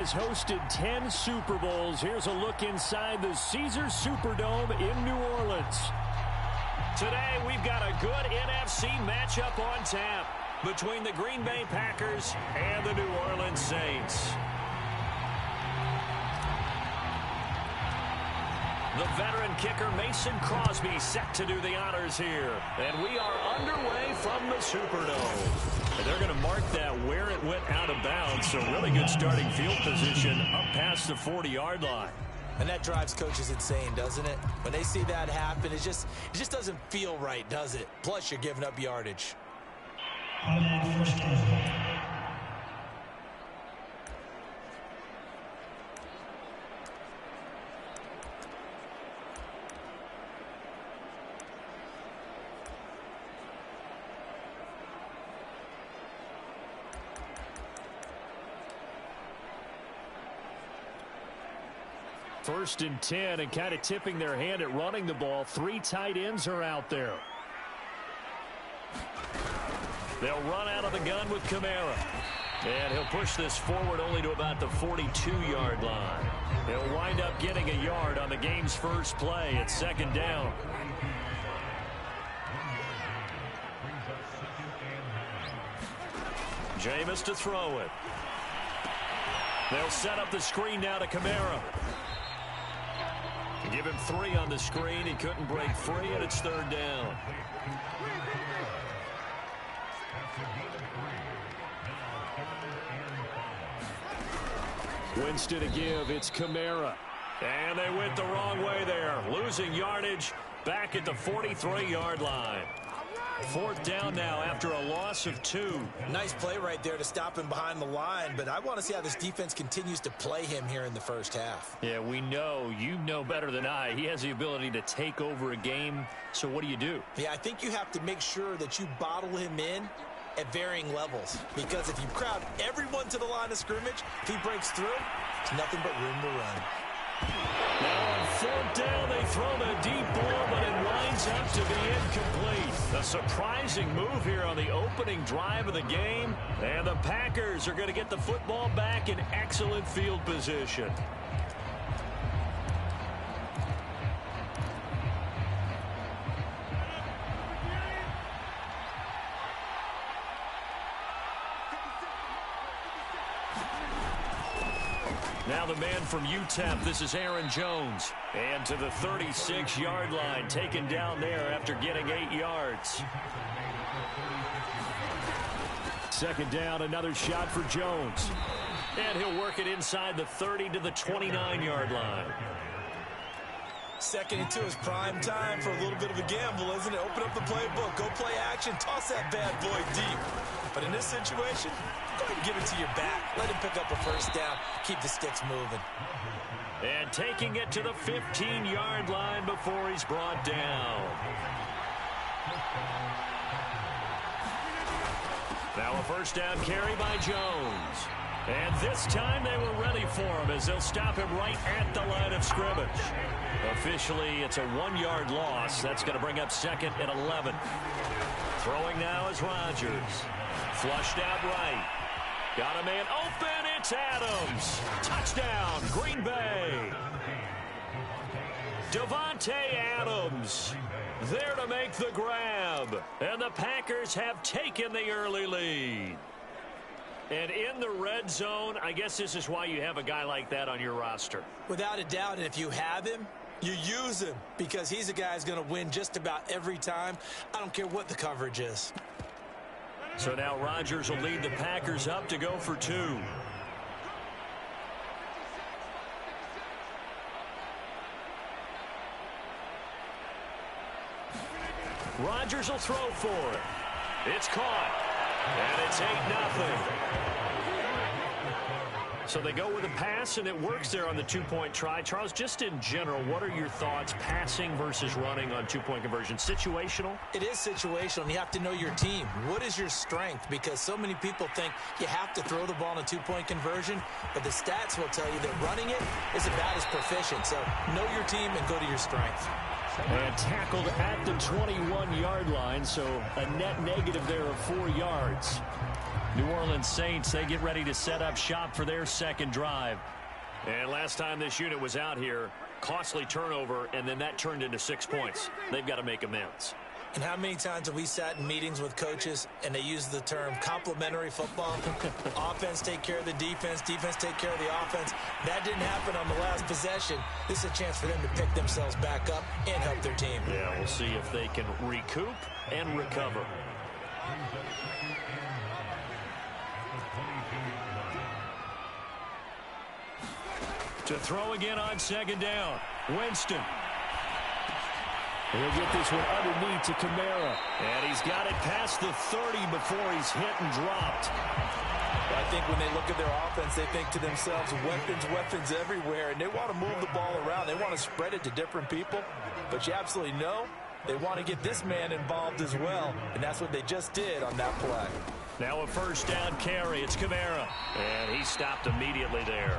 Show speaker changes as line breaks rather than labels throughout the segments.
Has hosted 10 Super Bowls. Here's a look inside the Caesars Superdome in New Orleans. Today, we've got a good NFC matchup on tap between the Green Bay Packers and the New Orleans Saints. The veteran kicker Mason Crosby set to do the honors here. And we are underway from the Superdome. And they're going to mark that where it went out of bounds. So really good starting field position up past the 40-yard line.
And that drives coaches insane, doesn't it? When they see that happen, it just doesn't feel right, does it? Plus, you're giving up yardage.
First and 10, and kind of tipping their hand at running the ball. 3 tight ends are out there. They'll run out of the gun with Kamara. And he'll push this forward only to about the 42-yard line. He'll wind up getting a yard on the game's first play. It's second down. Jameis to throw it. They'll set up the screen now to Kamara. Give him 3 on the screen. He couldn't break free, and it's third down. Winston to give. It's Kamara. And they went the wrong way there. Losing yardage back at the 43-yard line. Fourth down now after a loss of 2.
Nice play right there to stop him behind the line, but I want to see how this defense continues to play him here in the first half.
Yeah, we know. You know better than I. He has the ability to take over a game, so what do?
Yeah, I think you have to make sure that you bottle him in at varying levels, because if you crowd everyone to the line of scrimmage, if he breaks through, it's nothing but room to run.
Now on fourth down, they throw a deep ball, but it winds up to be incomplete. A surprising move here on the opening drive of the game. And the Packers are going to get the football back in excellent field position. Now the man from UTEP, this is Aaron Jones. And to the 36-yard line, taken down there after getting 8 yards. Second down, another shot for Jones. And he'll work it inside the 30 to the 29-yard line.
Second and 2 is prime time for a little bit of a gamble, isn't it? Open up the playbook, go play action, toss that bad boy deep. But in this situation, go ahead and give it to your back. Let him pick up a first down. Keep the sticks moving.
And taking it to the 15-yard line before he's brought down. Now a first down carry by Jones. And this time they were ready for him as they'll stop him right at the line of scrimmage. Officially, it's a 1-yard loss. That's going to bring up second and 11. Throwing now is Rodgers. Flushed out right. Got a man open. It's Adams. Touchdown, Green Bay. Davante Adams there to make the grab. And the Packers have taken the early lead. And in the red zone, I guess this is why you have a guy like that on your roster.
Without a doubt, and if you have him, you use him because he's a guy who's going to win just about every time. I don't care what the coverage is.
So now Rodgers will lead the Packers up to go for 2. Rodgers will throw for it. It's caught. And it's 8-0. So they go with a pass, and it works there on the 2-point try. Charles, just in general, what are your thoughts passing versus running on 2-point conversion? Situational?
It is situational, and you have to know your team. What is your strength? Because so many people think you have to throw the ball in a 2-point conversion, but the stats will tell you that running it is about as proficient. So know your team and go to your strength.
And tackled at the 21-yard line, so a net negative there of 4 yards. New Orleans Saints, they get ready to set up shop for their second drive. And last time this unit was out here, costly turnover, and then that turned into 6 points. They've got to make amends.
And how many times have we sat in meetings with coaches and they use the term complementary football? Offense take care of the defense, defense take care of the offense. That didn't happen on the last possession. This is a chance for them to pick themselves back up and help their team.
Yeah, we'll see if they can recoup and recover. To throw again on second down, Winston. He'll get this one underneath to Kamara. And he's got it past the 30 before he's hit and dropped.
I think when they look at their offense, they think to themselves, weapons everywhere, and they want to move the ball around. They want to spread it to different people. But you absolutely know they want to get this man involved as well, and that's what they just did on that play.
Now a first down carry. It's Kamara. And he stopped immediately there.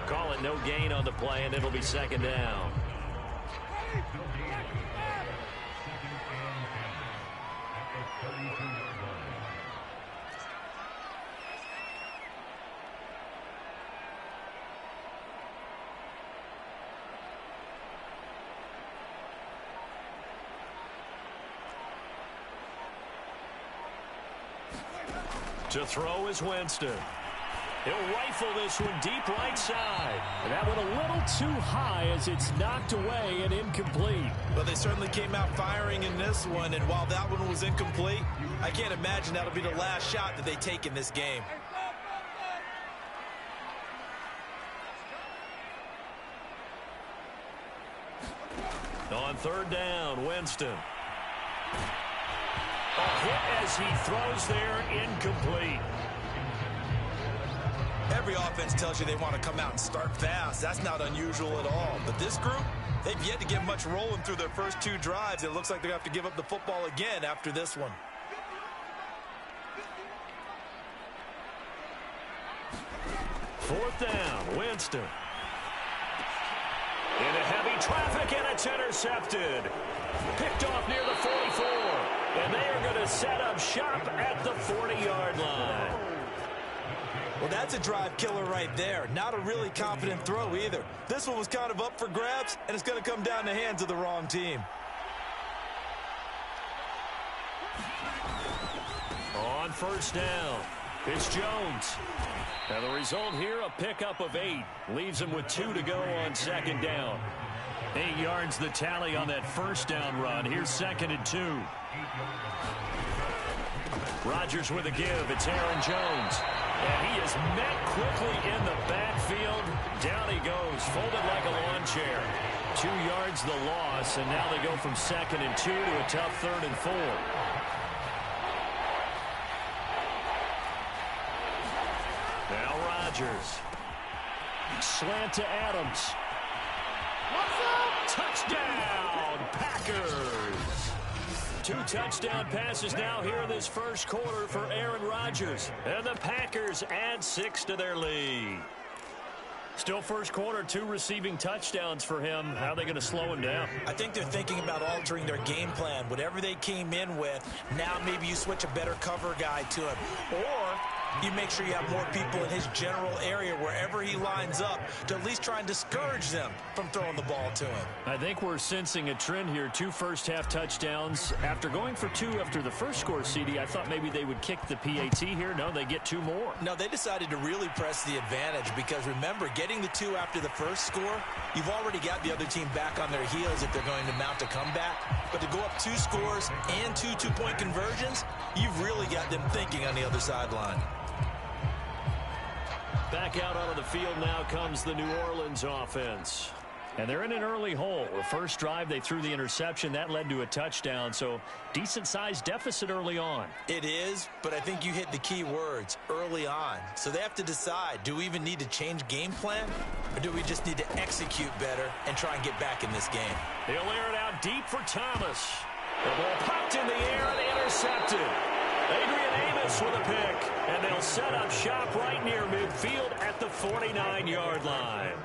Call it no gain on the play, and it'll be second down. To throw is Winston. He'll rifle this one deep right side. And that one a little too high as it's knocked away and incomplete.
Well, they certainly came out firing in this one, and while that one was incomplete, I can't imagine that'll be the last shot that they take in this game.
On third down, Winston. A hit as he throws there, incomplete.
Every offense tells you they want to come out and start fast. That's not unusual at all. But this group, they've yet to get much rolling through their first two drives. It looks like they're going to have to give up the football again after this one.
Fourth down, Winston. Into heavy traffic, and it's intercepted. Picked off near the 44. And they are going to set up shop at the 40-yard line.
Well, that's a drive killer right there. Not a really confident throw either. This one was kind of up for grabs, and it's going to come down the hands of the wrong team.
On first down, it's Jones. And the result here, a pickup of 8. Leaves him with 2 to go on second down. 8 yards the tally on that first down run. Here's second and 2. Rodgers with a give. It's Aaron Jones. And he is met quickly in the backfield. Down he goes, folded like a lawn chair. 2 yards the loss, and now they go from second and 2 to a tough third and 4. Now Rodgers. Slant to Adams. Touchdown, Packers. 2 touchdown passes now here in this first quarter for Aaron Rodgers. And the Packers add 6 to their lead. Still first quarter, 2 receiving touchdowns for him. How are they going to slow him down?
I think they're thinking about altering their game plan. Whatever they came in with, now maybe you switch a better cover guy to him. Or you make sure you have more people in his general area wherever he lines up to at least try and discourage them from throwing the ball to him.
I think we're sensing a trend here. 2 first-half touchdowns. After going for 2 after the first score, CD, I thought maybe they would kick the PAT here. No, they get 2 more.
No, they decided to really press the advantage because, remember, getting the 2 after the first score, you've already got the other team back on their heels if they're going to mount a comeback. But to go up 2 scores and 2 two-point conversions, you've really got them thinking on the other sideline.
Back out onto the field now comes the New Orleans offense. And they're in an early hole. The first drive, they threw the interception. That led to a touchdown, so decent-sized deficit early on.
It is, but I think you hit the key words, early on. So they have to decide, do we even need to change game plan, or do we just need to execute better and try and get back in this game?
He'll air it out deep for Thomas. The ball popped in the air and intercepted. Adrian Amos with a pick, and they'll set up shop right near midfield at the 49-yard line.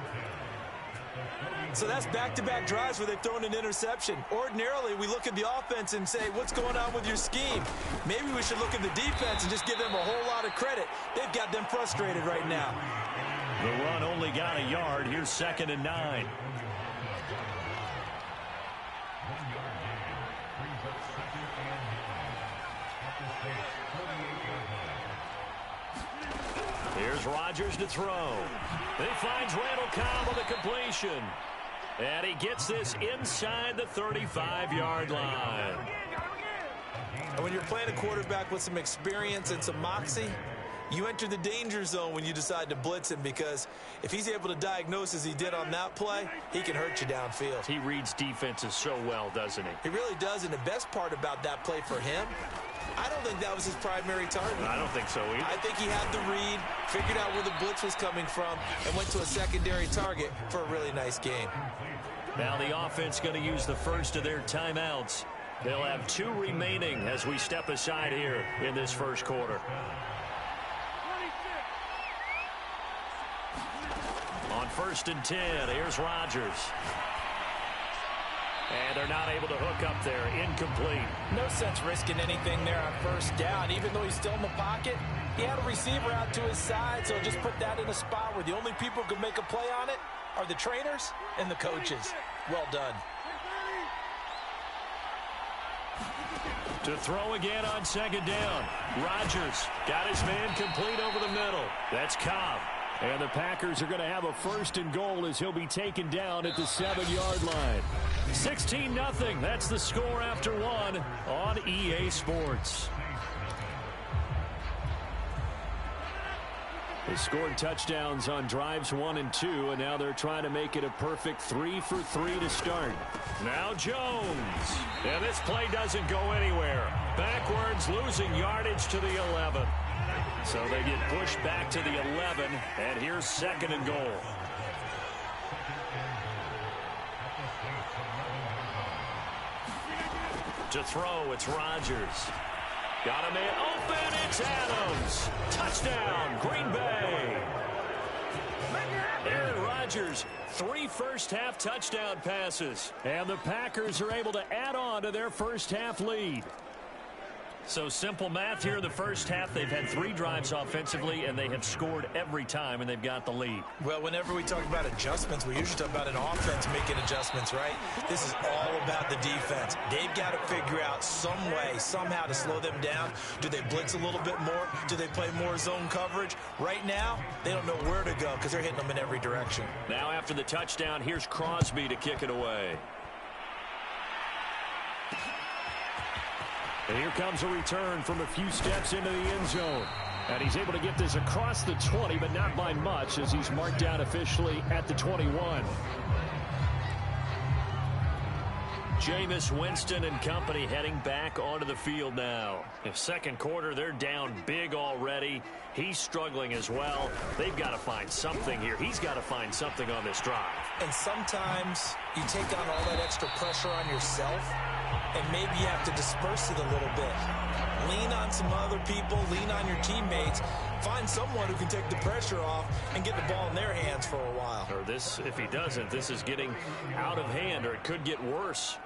So that's back-to-back drives where they've thrown an interception. Ordinarily, we look at the offense and say, what's going on with your scheme? Maybe we should look at the defense and just give them a whole lot of credit. They've got them frustrated right now.
The run only got a yard. Here's 2nd and 9. Here's Rodgers to throw. He finds Randall Cobb on the completion. And he gets this inside the 35-yard line.
And when you're playing a quarterback with some experience and some moxie, you enter the danger zone when you decide to blitz him, because if he's able to diagnose as he did on that play, he can hurt you downfield.
He reads defenses so well, doesn't he?
He really does, and the best part about that play for him, I don't think that was his primary target.
I don't think so either.
I think he had the read, figured out where the blitz was coming from, and went to a secondary target for a really nice game.
Now the offense going to use the first of their timeouts. They'll have 2 remaining as we step aside here in this first quarter. On 1st and 10, here's Rodgers. And they're not able to hook up there. Incomplete.
No sense risking anything there on 1st down. Even though he's still in the pocket, he had a receiver out to his side, so just put that in a spot where the only people who can make a play on it are the trainers and the coaches. Well done.
To throw again on 2nd down. Rodgers got his man complete over the middle. That's Cobb. And the Packers are going to have a 1st and goal as he'll be taken down at the 7-yard line. 16-0. That's the score after 1 on EA Sports. They scored touchdowns on drives 1 and 2, and now they're trying to make it a perfect 3 for 3 to start. Now Jones. And this play doesn't go anywhere. Backwards, losing yardage to the 11. So they get pushed back to the 11, and here's 2nd and goal. To throw, it's Rodgers. Got a man open, it's Adams. Touchdown, Green Bay. Aaron Rodgers, 3 first-half touchdown passes. And the Packers are able to add on to their first-half lead. So simple math here in the first half. They've had 3 drives offensively, and they have scored every time, and they've got the lead.
Well, whenever we talk about adjustments, we usually talk about an offense making adjustments, right? This is all about the defense. They've got to figure out some way, somehow to slow them down. Do they blitz a little bit more? Do they play more zone coverage? Right now, they don't know where to go because they're hitting them in every direction.
Now after the touchdown, here's Crosby to kick it away. And here comes a return from a few steps into the end zone. And he's able to get this across the 20, but not by much, as he's marked down officially at the 21. Jameis Winston and company heading back onto the field now. In second quarter, they're down big already. He's struggling as well. They've got to find something here. He's got to find something on this drive.
And sometimes you take on all that extra pressure on yourself, and maybe you have to disperse it a little bit. Lean on some other people, lean on your teammates. Find someone who can take the pressure off and get the ball in their hands for a while.
Or this, if he doesn't, this is getting out of hand, or it could get worse.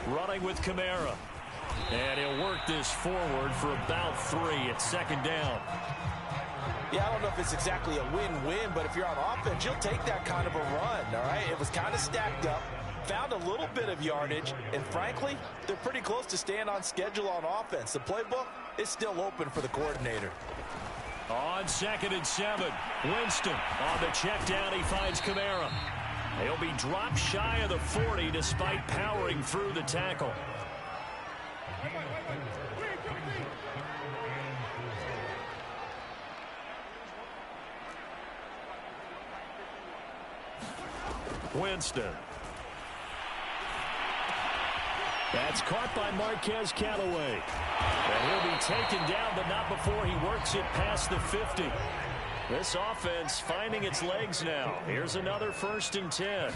Running with Kamara. And he'll work this forward for about 3 at 2nd down.
Yeah, I don't know if it's exactly a win-win, but if you're on offense, you'll take that kind of a run, all right? It was kind of stacked up, found a little bit of yardage, and frankly, they're pretty close to staying on schedule on offense. The playbook is still open for the coordinator.
On 2nd and 7, Winston on the check down. He finds Kamara. He'll be dropped shy of the 40 despite powering through the tackle. Winston. That's caught by Marquez Callaway. And he'll be taken down, but not before he works it past the 50. This offense finding its legs now. Here's another 1st and 10.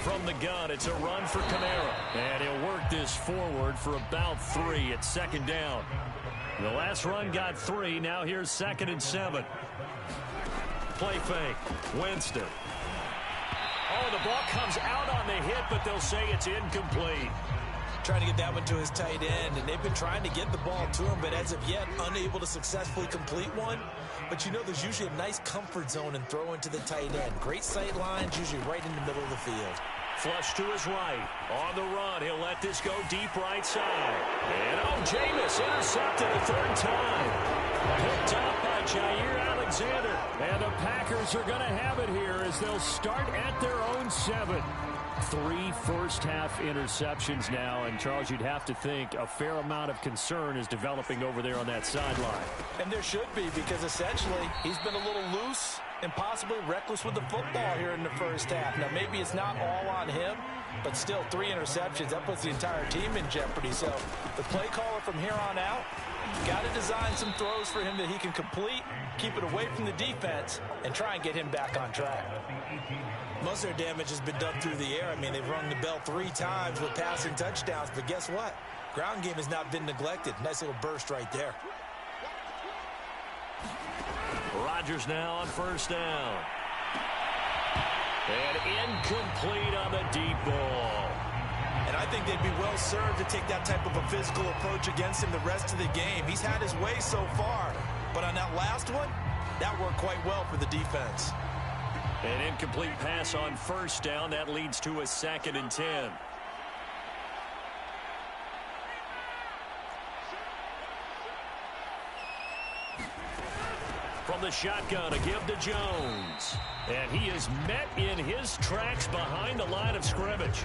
From the gun, it's a run for Kamara. And he'll work this forward for about 3 at 2nd down. The last run got 3. Now here's 2nd and 7. play fake. Winston. Oh, the ball comes out on the hit, but they'll say it's incomplete.
Trying to get that one to his tight end, and they've been trying to get the ball to him, but as of yet, unable to successfully complete one. But you know there's usually a nice comfort zone in throwing to the tight end. Great sight lines, usually right in the middle of the field.
Flush to his right. On the run, he'll let this go deep right side. And Jameis intercepted a third time. Picked up by Jair Alexander. And the Packers are going to have it here as they'll start at their own 7. 3 first-half interceptions now, and Charles, you'd have to think a fair amount of concern is developing over there on that sideline.
And there should be, because essentially he's been a little loose and possibly reckless with the football here in the first half. Now, maybe it's not all on him, but still 3 interceptions. That puts the entire team in jeopardy. So the play caller from here on out, got to design some throws for him that he can complete, keep it away from the defense, and try and get him back on track. Most of their damage has been done through the air. I mean, they've rung the bell 3 times with passing touchdowns, but guess what? Ground game has not been neglected. Nice little burst right there.
Rodgers now on first down. And incomplete on the deep ball.
And I think they'd be well served to take that type of a physical approach against him the rest of the game. He's had his way so far, but on that last one, that worked quite well for the defense.
An incomplete pass on first down. That leads to a 2nd and 10. From the shotgun, a give to Jones. And he is met in his tracks behind the line of scrimmage.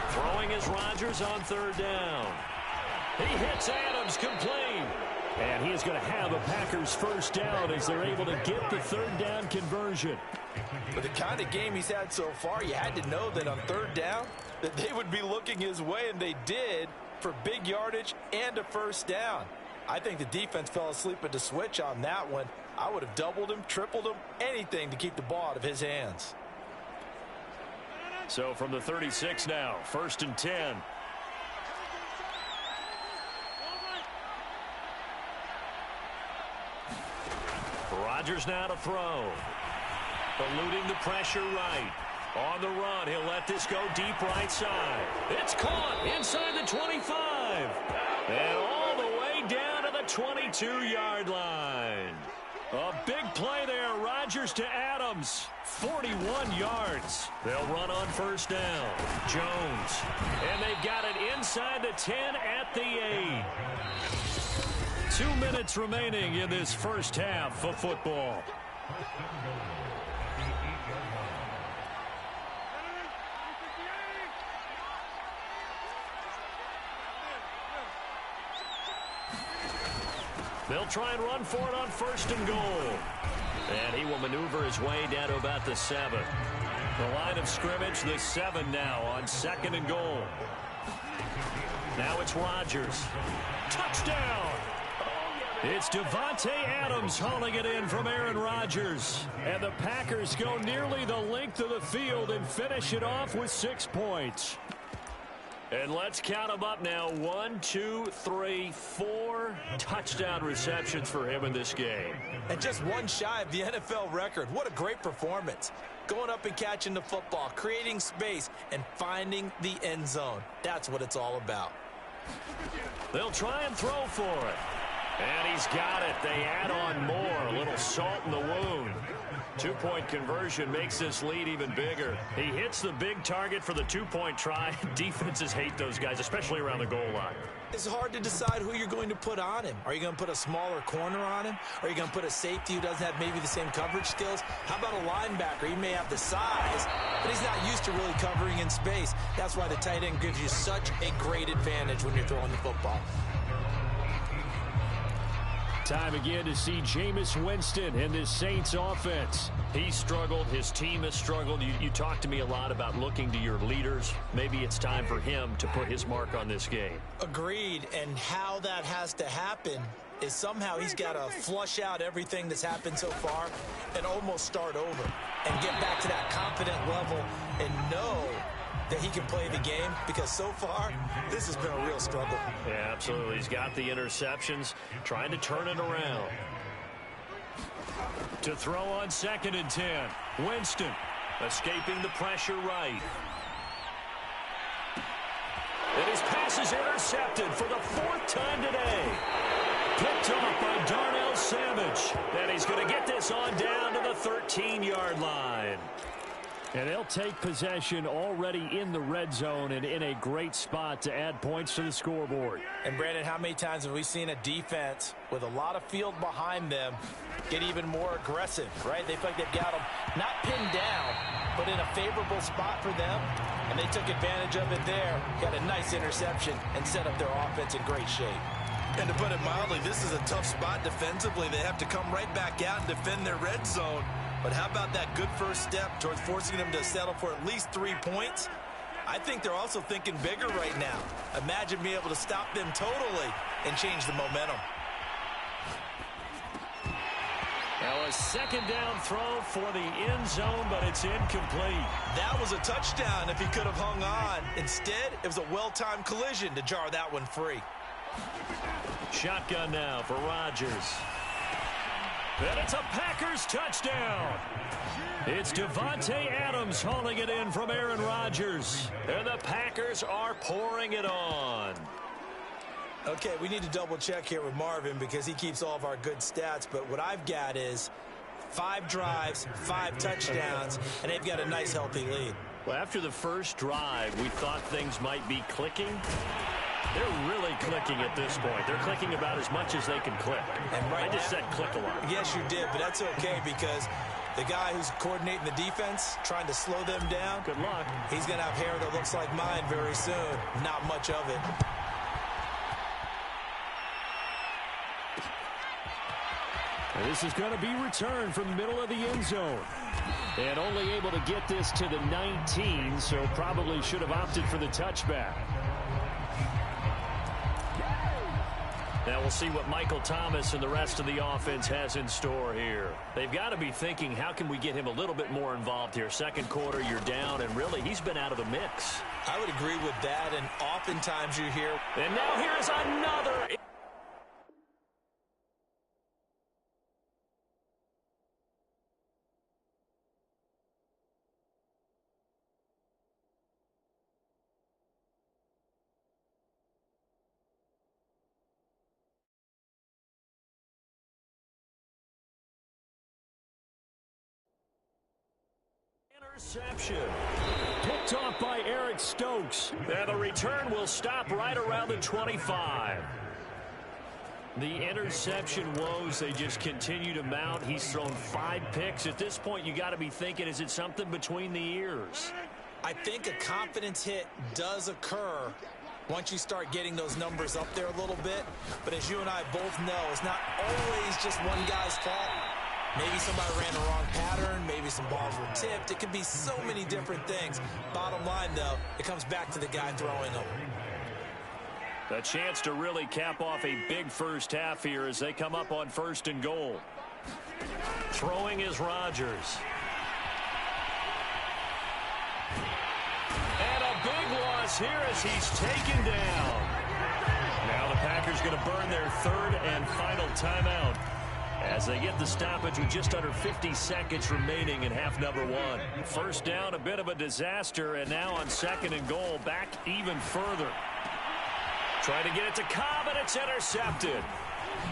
Throwing is Rodgers on 3rd down. He hits Adams complete. And he is going to have a Packers first down as they're able to get the 3rd down conversion.
For the kind of game he's had so far, you had to know that on 3rd down that they would be looking his way, and they did, for big yardage and a first down. I think the defense fell asleep at the switch on that one. I would have doubled him, tripled him, anything to keep the ball out of his hands.
So from the 36 now, 1st and 10. Rodgers now to throw. Eluding the pressure right. On the run, he'll let this go deep right side. It's caught inside the 25. And all the way down to the 22-yard line. A big play there. Rodgers to Adams. 41 yards. They'll run on first down. Jones. And they've got it inside the 10 at the 8. 2 minutes remaining in this first half of football. They'll try and run for it on 1st and goal. And he will maneuver his way down to about the 7. The line of scrimmage, the 7 now on 2nd and goal. Now it's Rodgers. Touchdown! It's Davante Adams hauling it in from Aaron Rodgers. And the Packers go nearly the length of the field and finish it off with 6 points. And let's count them up now. 1, 2, 3, 4 touchdown receptions for him in this game.
And just one shy of the NFL record. What a great performance. Going up and catching the football, creating space, and finding the end zone. That's what it's all about.
They'll try and throw for it. And he's got it. They add on more. A little salt in the wound. 2-point conversion makes this lead even bigger. He hits the big target for the 2-point try. Defenses hate those guys, especially around the goal line.
It's hard to decide who you're going to put on him. Are you going to put a smaller corner on him? Are you going to put a safety who doesn't have maybe the same coverage skills? How about a linebacker? He may have the size, but he's not used to really covering in space. That's why the tight end gives you such a great advantage when you're throwing the football.
Time again to see Jameis Winston in this Saints offense. He struggled. His team has struggled. You talked to me a lot about looking to your leaders. Maybe it's time for him to put his mark on this game.
Agreed. And how that has to happen is somehow he's got to flush out everything that's happened so far and almost start over and get back to that confident level and know
that he can play the game? Because so far, this has been a real struggle.
Yeah, absolutely. He's got the interceptions, trying to turn it around. To throw on 2nd and 10. Winston escaping the pressure right. And his pass is intercepted for the 4th time today. Picked off by Darnell Savage. And he's going to get this on down to the 13-yard line. And they'll take possession already in the red zone and in a great spot to add points to the scoreboard.
And, Brandon, how many times have we seen a defense with a lot of field behind them get even more aggressive, right? They feel like they've got them not pinned down, but in a favorable spot for them, and they took advantage of it there. Got a nice interception and set up their offense in great shape.
And to put it mildly, this is a tough spot defensively. They have to come right back out and defend their red zone. But how about that good first step towards forcing them to settle for at least 3 points? I think they're also thinking bigger right now. Imagine being able to stop them totally and change the momentum.
Now a 2nd down throw for the end zone, but it's incomplete.
That was a touchdown if he could have hung on. Instead, it was a well-timed collision to jar that one free.
Shotgun now for Rodgers. And it's a Packers touchdown. It's Devontae Adams hauling it in from Aaron Rodgers. And the Packers are pouring it on.
Okay, we need to double check here with Marvin because he keeps all of our good stats. But what I've got is 5 drives, 5 touchdowns, and they've got a nice, healthy lead.
Well, after the first drive, we thought things might be clicking. They're really clicking at this point. They're clicking about as much as they can click.
And right
I just said click a lot.
Yes, you did, but that's okay because the guy who's coordinating the defense, trying to slow them down,
good luck.
He's going to have hair that looks like mine very soon. Not much of it.
And this is going to be returned from the middle of the end zone. And only able to get this to the 19, so probably should have opted for the touchback. Now we'll see what Michael Thomas and the rest of the offense has in store here. They've got to be thinking, how can we get him a little bit more involved here? Second quarter, you're down, and really, he's been out of the mix.
I would agree with that, and oftentimes you hear.
And now here's another. Interception. Picked off by Eric Stokes. And the return will stop right around the 25. The interception woes, they just continue to mount. He's thrown 5 picks. At this point, you got to be thinking, is it something between the ears?
I think a confidence hit does occur once you start getting those numbers up there a little bit. But as you and I both know, it's not always just one guy's fault. Maybe somebody ran the wrong pattern. Maybe some balls were tipped. It could be so many different things. Bottom line, though, it comes back to the guy throwing them.
A chance to really cap off a big first half here as they come up on 1st and goal. Throwing is Rodgers. And a big loss here as he's taken down. Now the Packers going to burn their 3rd and final timeout as they get the stoppage with just under 50 seconds remaining in half number 1. First down, a bit of a disaster, and now on 2nd and goal, back even further. Trying to get it to Cobb, and it's intercepted.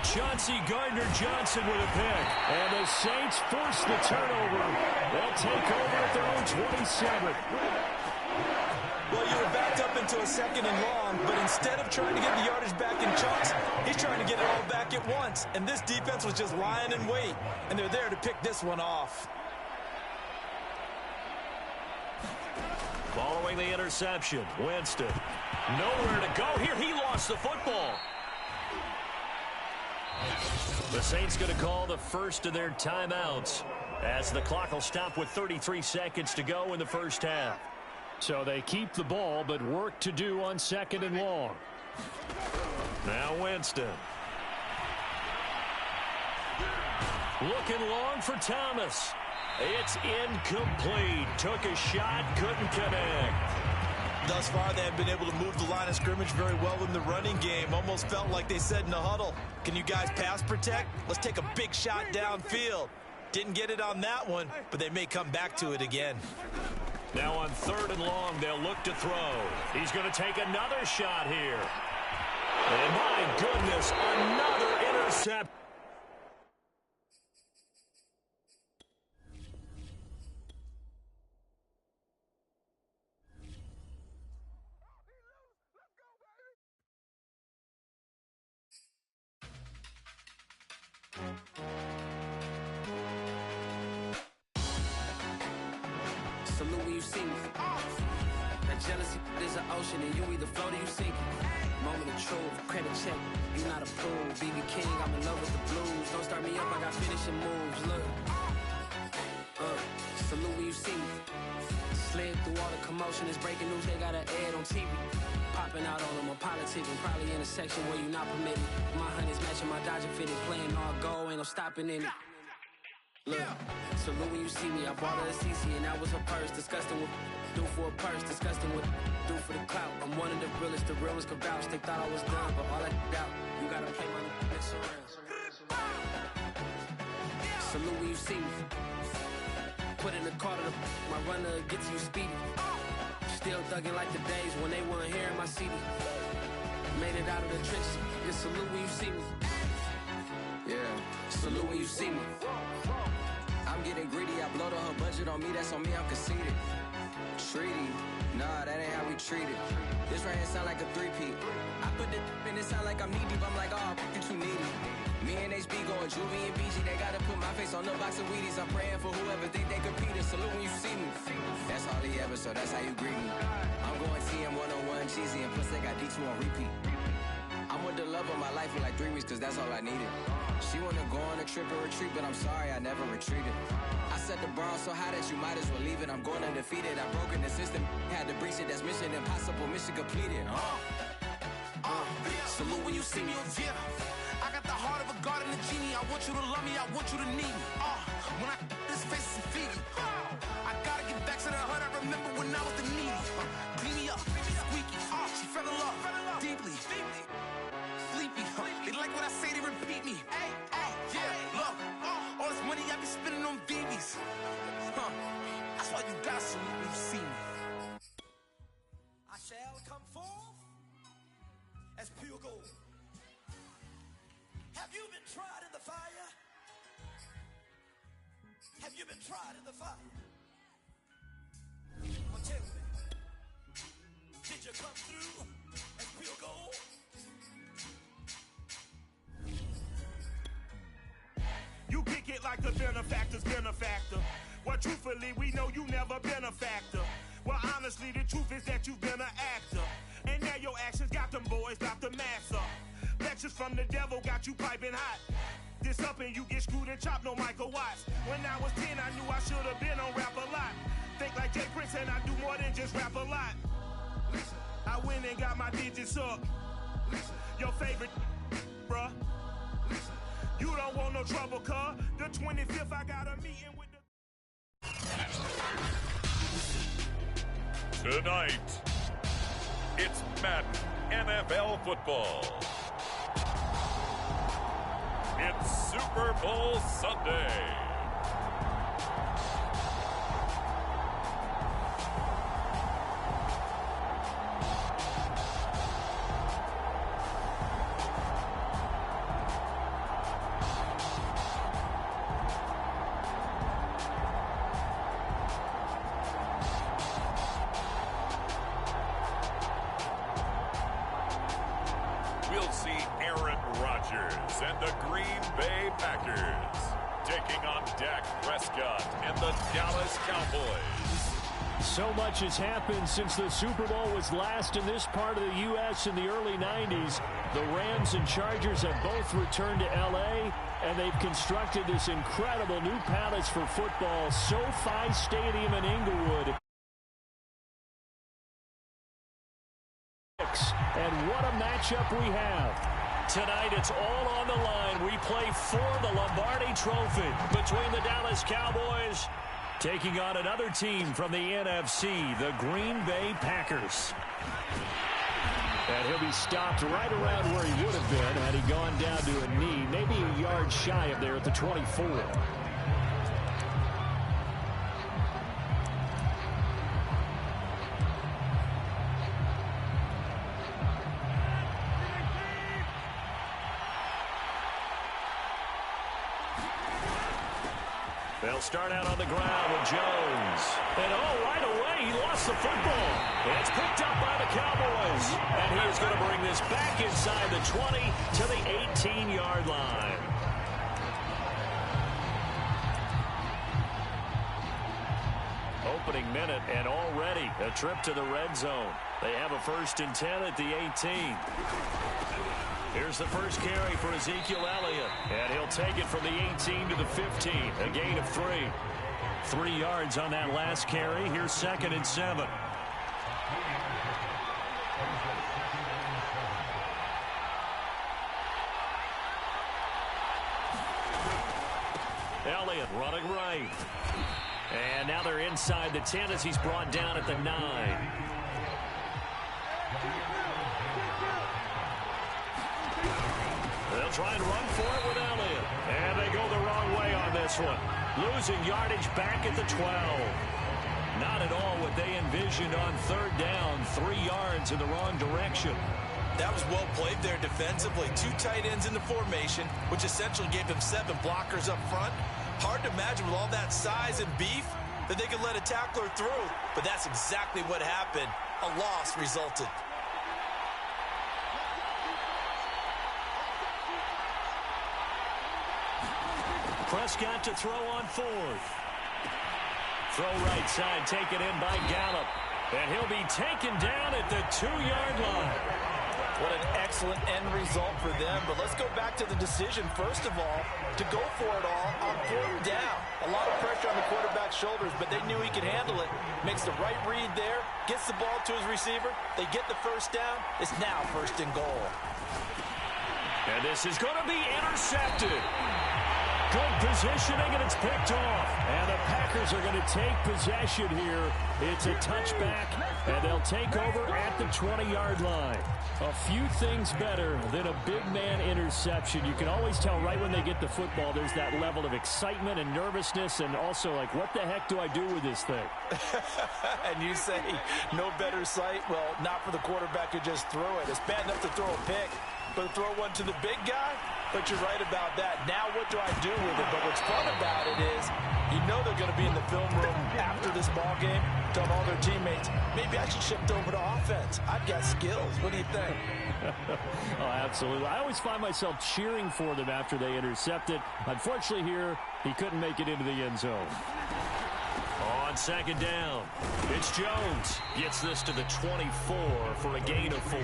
Chauncey Gardner-Johnson with a pick. And the Saints force the turnover. They'll take over at their own 27.
Well, you were backed up into a 2nd and long, but instead of trying to get the yardage back in chunks, he's trying to get it all back at once. And this defense was just lying in wait, and they're there to pick this one off.
Following the interception, Winston. Nowhere to go here. He lost the football. The Saints going to call the first of their timeouts as the clock will stop with 33 seconds to go in the first half. So they keep the ball, but work to do on 2nd and long. Now Winston. Looking long for Thomas. It's incomplete. Took a shot, couldn't connect.
Thus far, they have been able to move the line of scrimmage very well in the running game. Almost felt like they said in the huddle, can you guys pass protect? Let's take a big shot downfield. Didn't get it on that one, but they may come back to it again.
Now on 3rd and long, they'll look to throw. He's going to take another shot here. And my goodness, another intercept.
Salute when you see me. That jealousy is an ocean, and you either float or you sink it. Moment of truth, credit check, you not approved. BB King, I'm in love with the blues. Don't start me up, I got finishing moves. Look, salute when you see me. Slid through all the commotion, it's breaking news, they got an ad on TV. Popping out on them, I'm politicking, probably in a section where you not permitted. My honey's matching my Dodger fitted, playing all goal, ain't no stopping in it. Look, salute when you see me, I bought her a CC and that was her purse. Disgusting with do for a purse, disgusting with do for the clout. I'm one of the realest could vouch. They thought I was done, but all I out, you gotta play my next around. Salute when you see me. Put in the car to the my runner gets you speedy. Still thugging like the days when they weren't here in my CD. Made it out of the trenches. Just salute when you see me. Yeah, salute when you see me. I'm getting greedy, I blowed on her budget on me, that's on me, I'm conceited. Treaty, nah, that ain't how we treat it. This right here sound like a three-peat. I put the in it sound like I'm knee deep, I'm like, oh, you too needy. Me and HB going Juvie and BG, they gotta put my face on the box of Wheaties. I'm praying for whoever think they compete. Salute when you see me. That's all he ever, so that's how you greet me. I'm going TM 101 cheesy, and plus they got D2 on repeat. I'm with the love of my life for like 3 weeks, cause that's all I needed. She wanna go on a trip or retreat, but I'm sorry, I never retreated. I set the bar so high that you might as well leave it. I'm going undefeated, I broke in the system, had to breach it, that's mission impossible, mission completed. Salute when you see me, yeah. I got the heart of a god and a genie. I want you to love me, I want you to need me. When I this face is Fiji. I gotta get back to the hood, I remember when I was the needy. Clean me up, squeaky. She fell in love, deeply. Sleepy, they like what I say, they repeat me. Yeah, look, all this money I be spending on BBs. That's why you got some when you see me.
I shall come forth as pure gold. Have you been tried in the fire? Have you been tried in the fire? Well, tell me, did you come through as pure gold?
You kick it like the benefactor's benefactor. Well, truthfully, we know you never been a factor. Well, honestly, the truth is that you've been an actor. And now your actions got them boys about to mass up. Lectures from the devil got you piping hot. This up and you get screwed and chopped, no Michael Watts. When I was 10, I knew I should have been on rap a lot. Think like Jay Prince and I do more than just rap a lot. I went and got my digits up. Your favorite, bruh. You don't want no trouble, cuz. The 25th, I got a meeting with the...
Tonight, it's Madden NFL football. It's Super Bowl Sunday. We'll see Aaron Rodgers and the Green Bay Packers taking on Dak Prescott and the Dallas Cowboys.
So much has happened since the Super Bowl was last in this part of the U.S. in the early 90s. The Rams and Chargers have both returned to L.A., and they've constructed this incredible new palace for football, SoFi Stadium in Inglewood. And what a matchup we have. Tonight, it's all on the line. We play for the Lombardi Trophy between the Dallas Cowboys taking on another team from the NFC, the Green Bay Packers. And he'll be stopped right around where he would have been had he gone down to a knee, maybe a yard shy of there at the 24. They'll start out on the ground with Jones. And right away, he lost the football. It's picked up by the Cowboys. And he is going to bring this back inside the 20 to the 18-yard line. Opening minute, and already a trip to the red zone. They have a 1st and 10 at the 18. Here's the first carry for Ezekiel Elliott. And he'll take it from the 18 to the 15. A gain of 3. 3 yards on that last carry. Here's 2nd and 7. Elliott running right. And now they're inside the 10 as he's brought down at the 9. They'll try and run for it with Elliott. And they go the wrong way on this one. Losing yardage back at the 12. Not at all what they envisioned on 3rd down. 3 yards in the wrong direction.
That was well played there defensively. 2 tight ends in the formation, which essentially gave them 7 blockers up front. Hard to imagine with all that size and beef that they could let a tackler through. But that's exactly what happened. A loss resulted.
Prescott to throw on 4th. Throw right side, taken in by Gallup. And he'll be taken down at the 2-yard line.
What an excellent end result for them. But let's go back to the decision, first of all, to go for it all on 4th down. A lot of pressure on the quarterback's shoulders, but they knew he could handle it. Makes the right read there, gets the ball to his receiver. They get the 1st down. It's now 1st and goal.
And this is going to be intercepted. Good positioning, and it's picked off. And the Packers are going to take possession here. It's a touchback, and they'll take over at the 20-yard line. A few things better than a big man interception. You can always tell right when they get the football, there's that level of excitement and nervousness, and also like, what the heck do I do with this thing?
And you say, no better sight? Well, not for the quarterback who just threw it. It's bad enough to throw a pick, but to throw one to the big guy? But you're right about that. Now what do I do with it? But what's fun about it is you know they're going to be in the film room after this ball game, telling all their teammates, maybe I should shift over to offense. I've got skills. What do you think?
Oh, absolutely. I always find myself cheering for them after they intercept it. Unfortunately here, he couldn't make it into the end zone. On 2nd down, it's Jones. Gets this to the 24 for a gain of 4.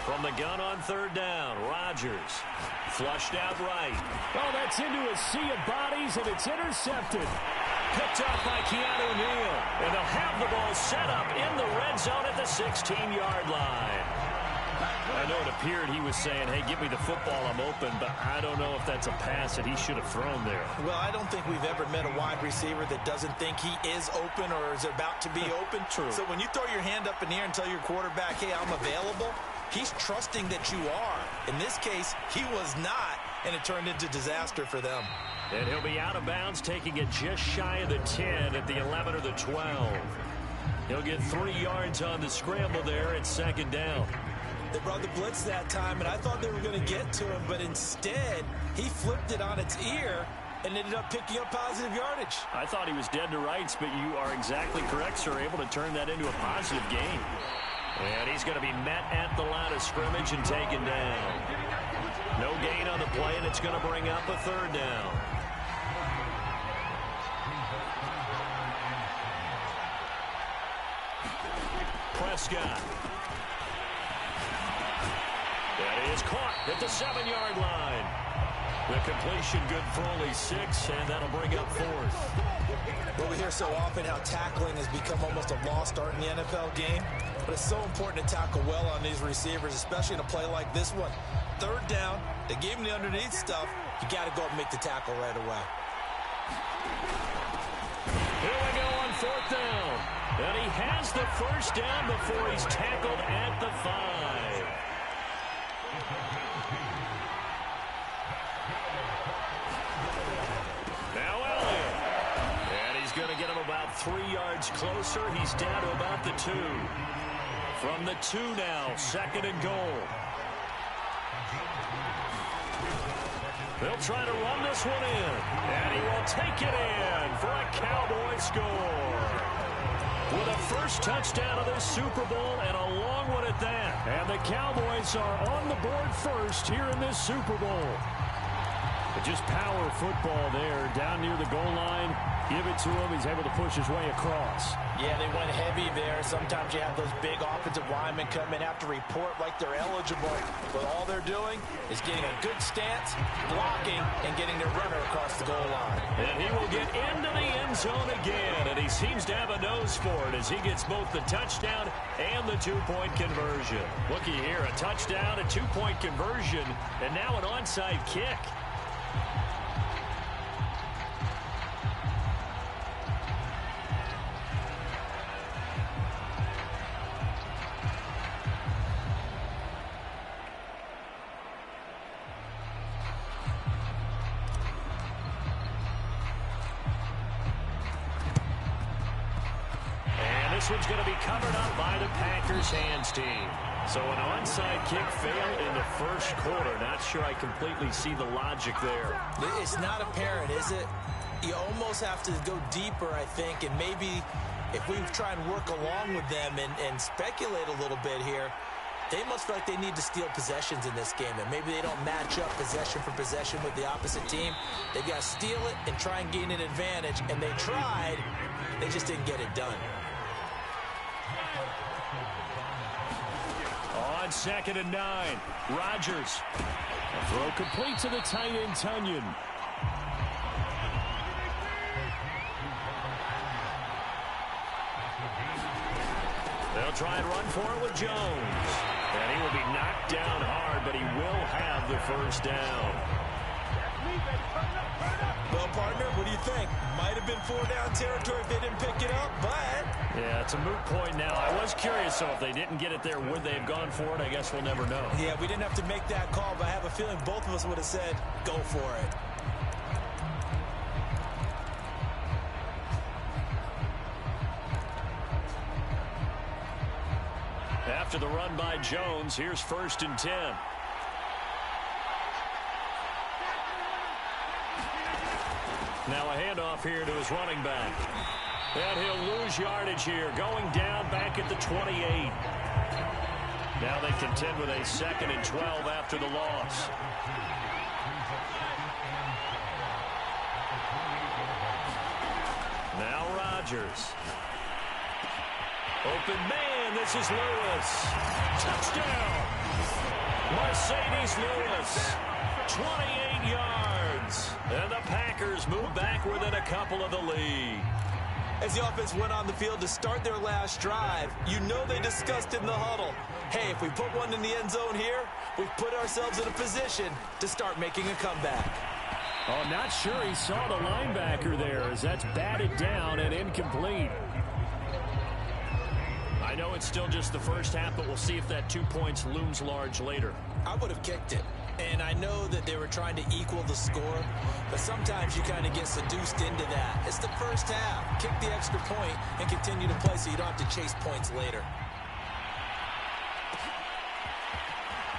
From the gun on 3rd down, Rodgers flushed out right. Oh, that's into a sea of bodies, and it's intercepted. Picked up by Keanu Neal. And they'll have the ball set up in the red zone at the 16-yard line. I know it appeared he was saying, hey, give me the football, I'm open, but I don't know if that's a pass that he should have thrown there.
Well, I don't think we've ever met a wide receiver that doesn't think he is open or is about to be open.
True.
So when you throw your hand up in the air and tell your quarterback, hey, I'm available, he's trusting that you are. In this case, he was not, and it turned into disaster for them.
And he'll be out of bounds, taking it just shy of the 10 at the 11 or the 12. He'll get 3 yards on the scramble there at 2nd down.
They brought the blitz that time, and I thought they were going to get to him, but instead, he flipped it on its ear and ended up picking up positive yardage.
I thought he was dead to rights, but you are exactly correct, sir, able to turn that into a positive gain. And he's going to be met at the line of scrimmage and taken down. No gain on the play, and it's going to bring up a 3rd down. Prescott. That is caught at the 7-yard line. The completion good for only 6, and that'll bring up 4th.
Well, we hear so often how tackling has become almost a lost art in the NFL game, but it's so important to tackle well on these receivers, especially in a play like this one.
third down. They gave him the underneath stuff. You got to go up and make the tackle right away.
Here we go on fourth down. And he has the first down before he's tackled at the 5. Now Elliott. And he's going to get him about 3 yards closer. He's down to about the 2. From the 2 now, 2nd and goal. They'll try to run this one in. And he will take it in for a Cowboy score. With a first touchdown of this Super Bowl and a long one at that. And the Cowboys are on the board first here in this Super Bowl. But just power football there down near the goal line. Give it to him. He's able to push his way across.
Yeah, they went heavy there. Sometimes you have those big offensive linemen come in, have to report like they're eligible. But all they're doing is getting a good stance, blocking, and getting their runner across the goal line.
And he will get into the end zone again. And he seems to have a nose for it as he gets both the touchdown and the 2-point conversion. Looky here, a touchdown, a 2-point conversion, and now an onside kick. This one's going to be covered up by the Packers hands team. So an onside kick failed in the first quarter. Not sure I completely see the logic there.
It's not apparent, is it? You almost have to go deeper, I think, and maybe if we try and work along with them and speculate a little bit here, they must feel like they need to steal possessions in this game, and maybe they don't match up possession for possession with the opposite team. They've got to steal it and try and gain an advantage, and they tried. They just didn't get it done.
On 2nd and 9, Rodgers. A throw complete to the tight end, Tunyon. They'll try and run for it with Jones. And he will be knocked down hard, but he will have the first down.
Well, partner, what do you think? Might have been 4-down territory if they didn't pick it up, but...
Yeah, it's a moot point now. I was curious, so if they didn't get it there, would they have gone for it? I guess we'll never know.
Yeah, we didn't have to make that call, but I have a feeling both of us would have said, go for it.
After the run by Jones, here's 1st and 10. Now a handoff here to his running back. And he'll lose yardage here, going down back at the 28. Now they contend with a 2nd and 12 after the loss. Now Rodgers. Open man, this is Lewis. Touchdown! Mercedes Lewis. 28 yards. And the Packers move back within a couple of the lead.
As the offense went on the field to start their last drive, you know they discussed in the huddle, hey, if we put one in the end zone here, we've put ourselves in a position to start making a comeback.
Oh, I'm not sure he saw the linebacker there as that's batted down and incomplete. I know it's still just the first half, but we'll see if that 2 points looms large later.
I would have kicked it. And I know that they were trying to equal the score, but sometimes you kind of get seduced into that. It's the first half. Kick the extra point and continue to play so you don't have to chase points later.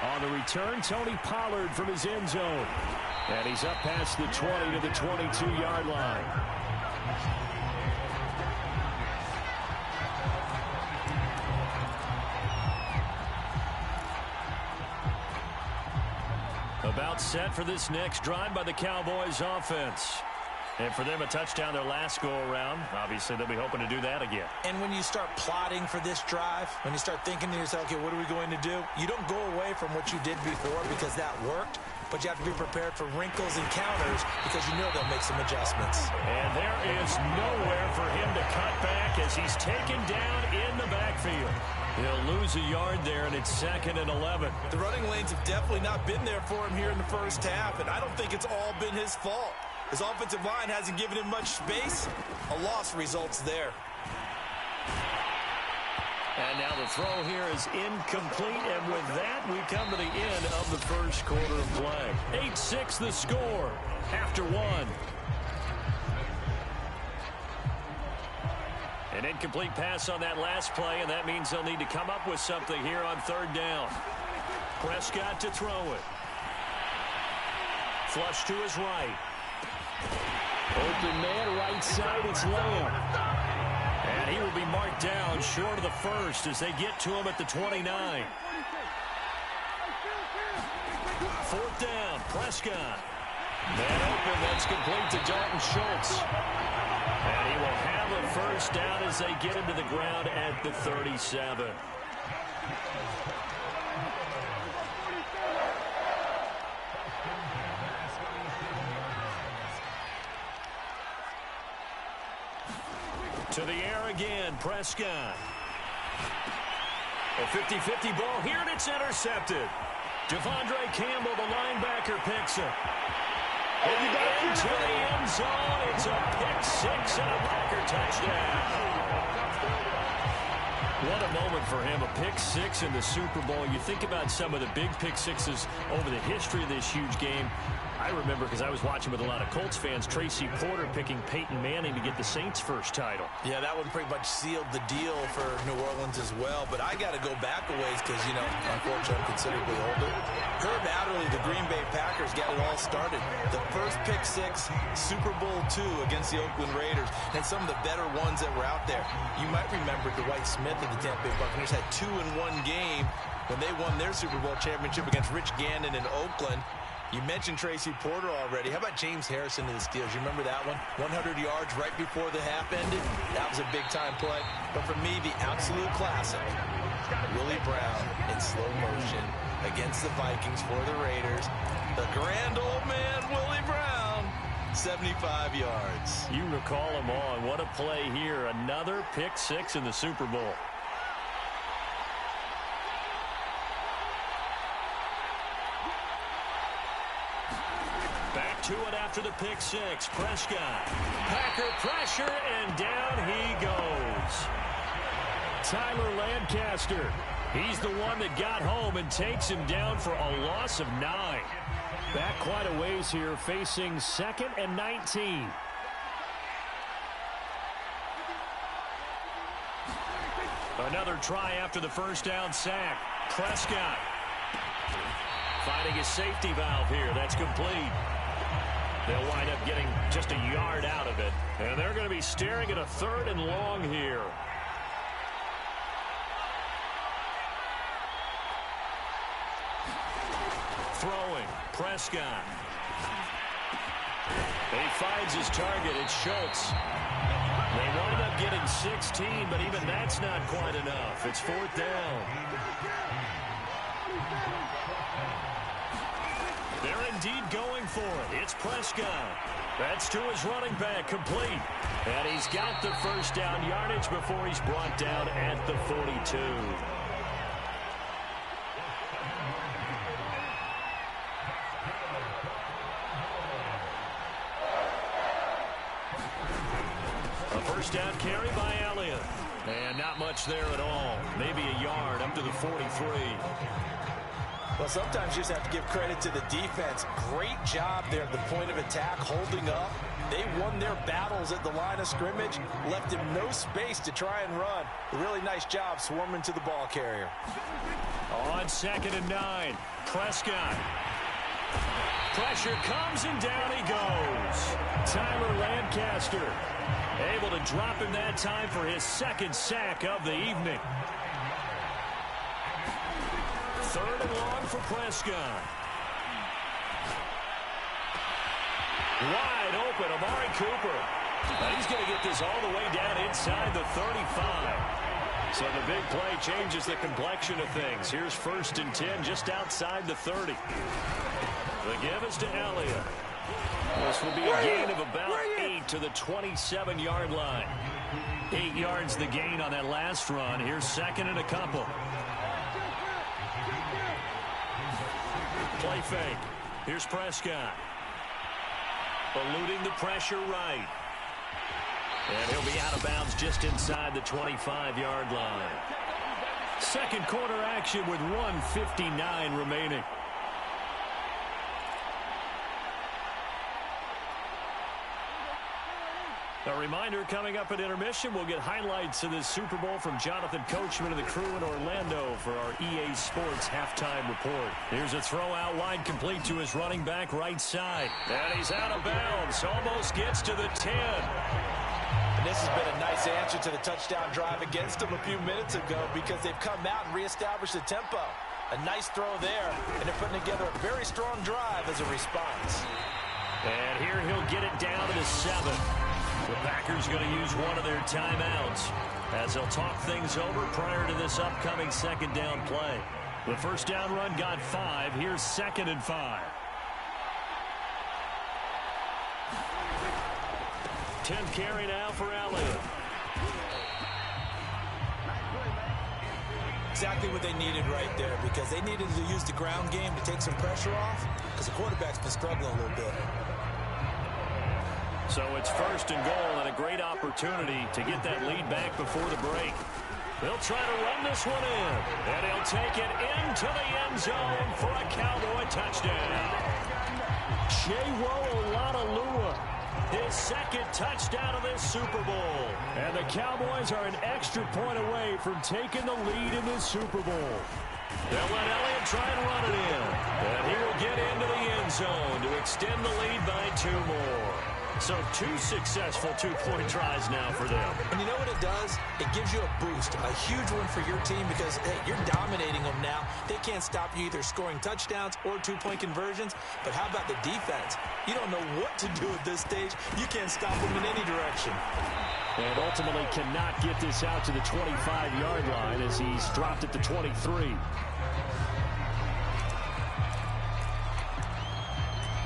On the return, Tony Pollard from his end zone. And he's up past the 20 to the 22-yard line. About set for this next drive by the Cowboys offense. And for them, a touchdown their last go-around. Obviously, they'll be hoping to do that again.
And when you start plotting for this drive, when you start thinking to yourself, okay, what are we going to do? You don't go away from what you did before because that worked, but you have to be prepared for wrinkles and counters because you know they'll make some adjustments.
And there is nowhere for him to cut back as He's taken down in the backfield. He'll lose a yard there, and it's 2nd and 11.
The running lanes have definitely not been there for him here in the first half, and I don't think it's all been his fault. His offensive line hasn't given him much space. A loss results there.
And now the throw here is incomplete, and with that, we come to the end of the first quarter of play. 8-6 the score after one. An incomplete pass on that last play, and that means they'll need to come up with something here on 3rd down. Prescott to throw it. Flush to his right. Open man, right side, it's Lamb. And he will be marked down short of the first as they get to him at the 29. 4th down, Prescott. Man open, that's complete to Dalton Schultz. And he will have a first down as they get him to the ground at the 37. To the air again, Prescott. A 50-50 ball here, and it's intercepted. Devondre Campbell, the linebacker, picks it. And into the end zone, it's a pick-6 and a Packer touchdown. What a moment for him, a pick-6 in the Super Bowl. You think about some of the big pick-6s over the history of this huge game. I remember, because I was watching with a lot of Colts fans, Tracy Porter picking Peyton Manning to get the Saints' first title.
Yeah, that one pretty much sealed the deal for New Orleans as well. But I got to go back a ways because, you know, unfortunately, I'm considerably older. Herb Adderley, the Green Bay Packers, got it all started. The first pick-6, Super Bowl II against the Oakland Raiders, and some of the better ones that were out there. You might remember Dwight Smith of the Tampa Bay Buccaneers had 2 in one game when they won their Super Bowl championship against Rich Gannon in Oakland. You mentioned Tracy Porter already. How about James Harrison to the Steelers? You remember that one? 100 yards right before the half ended. That was a big-time play. But for me, the absolute classic, Willie Brown in slow motion against the Vikings for the Raiders. The grand old man, Willie Brown, 75 yards.
You recall him on. What a play here. Another pick-6 in the Super Bowl. Back to it after the pick-6. Prescott. Packer pressure, and down he goes. Tyler Lancaster. He's the one that got home and takes him down for a loss of 9. Back quite a ways here, facing 2nd and 19. Another try after the first down sack. Prescott finding his safety valve here. That's complete. They'll wind up getting just a yard out of it. And they're going to be staring at a 3rd and long here. Throwing. Prescott. He finds his target. It's Schultz. They wind up getting 16, but even that's not quite enough. It's 4th down. They're indeed going for it. It's Prescott. That's to his running back, complete. And he's got the first down yardage before he's brought down at the 42. A first down carry by Elliott. And not much there at all. Maybe a yard up to the 43.
Well, sometimes you just have to give credit to the defense. Great job there at the point of attack, holding up. They won their battles at the line of scrimmage, left him no space to try and run. A really nice job swarming to the ball carrier.
On 2nd and 9, Prescott. Pressure comes, and down he goes. Tyler Lancaster able to drop him that time for his 2nd sack of the evening. 3rd and long for Prescott. Wide open, Amari Cooper. Now he's going to get this all the way down inside the 35. So the big play changes the complexion of things. Here's 1st and 10 just outside the 30. The give is to Elliott. This will be a gain of about 8 to the 27-yard line. 8 yards the gain on that last run. Here's second and a couple. Play fake. Here's Prescott. Eluding the pressure right. And he'll be out of bounds just inside the 25-yard line. Second quarter action with 1:59 remaining. A reminder, coming up at intermission, we'll get highlights of this Super Bowl from Jonathan Coachman and the crew in Orlando for our EA Sports halftime report. Here's a throw out wide, complete to his running back right side. And he's out of bounds. Almost gets to the 10.
And this has been a nice answer to the touchdown drive against them a few minutes ago because they've come out and reestablished the tempo. A nice throw there, and they're putting together a very strong drive as a response.
And here he'll get it down to the 7. The Packers going to use one of their timeouts as they'll talk things over prior to this upcoming second down play. The first down run got 5. Here's second and 5. 10th carry now for Elliott.
Exactly what they needed right there because they needed to use the ground game to take some pressure off because the quarterback's been struggling a little bit.
So it's first and goal and a great opportunity to get that lead back before the break. They'll try to run this one in, and he'll take it into the end zone for a Cowboy touchdown. Chewo Oladolua, his second touchdown of this Super Bowl. And the Cowboys are an extra point away from taking the lead in this Super Bowl. They'll let Elliott try and run it in, and he will get into the end zone to extend the lead by 2 more. So 2 successful two-point tries now for them.
And you know what it does? It gives you a boost, a huge one for your team because, hey, you're dominating them now. They can't stop you either scoring touchdowns or 2-point conversions. But how about the defense? You don't know what to do at this stage. You can't stop them in any direction.
And ultimately cannot get this out to the 25-yard line as he's dropped it to 23.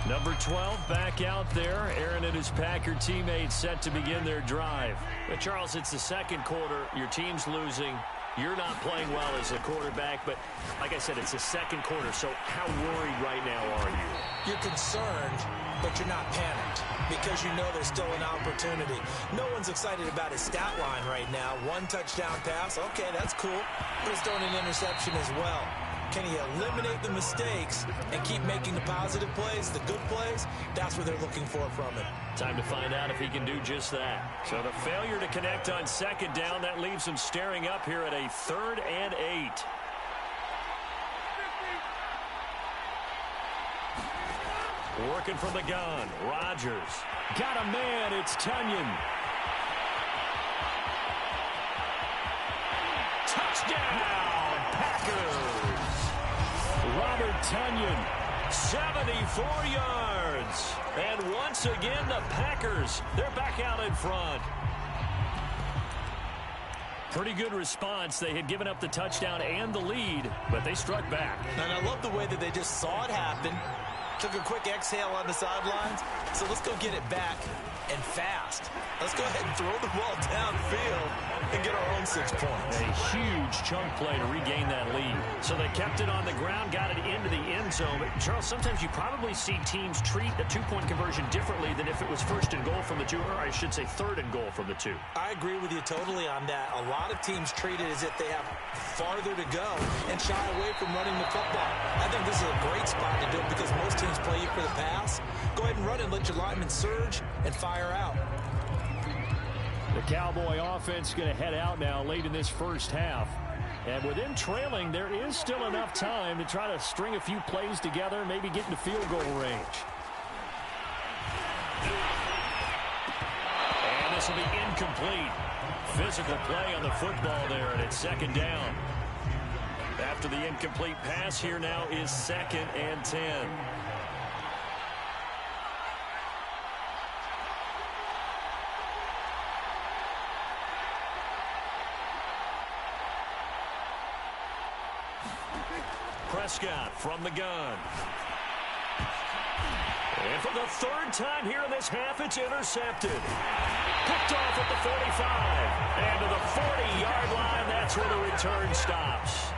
Number 12 back out there. Aaron and his Packer teammates set to begin their drive. But Charles, it's the second quarter. Your team's losing. You're not playing well as a quarterback. But like I said, it's the second quarter. So how worried right now are you?
You're concerned, but you're not panicked because you know there's still an opportunity. No one's excited about his stat line right now. 1 touchdown pass. Okay, that's cool. But he's throwing an interception as well. Can he eliminate the mistakes and keep making the positive plays, the good plays? That's what they're looking for from him.
Time to find out if he can do just that. So the failure to connect on second down, that leaves him staring up here at a 3rd and 8. Working from the gun, Rodgers. Got a man, it's Tunyon. Touchdown, Packers! Robert Tunyon, 74 yards. And once again, the Packers, they're back out in front. Pretty good response. They had given up the touchdown and the lead, but they struck back.
And I love the way that they just saw it happen, took a quick exhale on the sidelines. So let's go get it back and fast. Let's go ahead and throw the ball downfield and get our own 6 points.
A huge chunk play to regain that lead. So they kept it on the ground, got it into the end zone. But Charles, sometimes you probably see teams treat a 2-point conversion differently than if it was 1st and goal from the 2, or I should say 3rd and goal from the 2.
I agree with you totally on that. A lot of teams treat it as if they have farther to go and shy away from running the football. I think this is a great spot to do it because most teams play you for the pass. Go ahead and run and let your linemen surge and fire out.
The Cowboy offense going to head out now late in this first half. And with them trailing, there is still enough time to try to string a few plays together, maybe get into field goal range. And this will be incomplete. Physical play on the football there, and it's 2nd down. After the incomplete pass, here now is 2nd and 10. Prescott from the gun. And for the third time here in this half, it's intercepted. Picked off at the 45. And to the 40-yard line, that's where the return stops.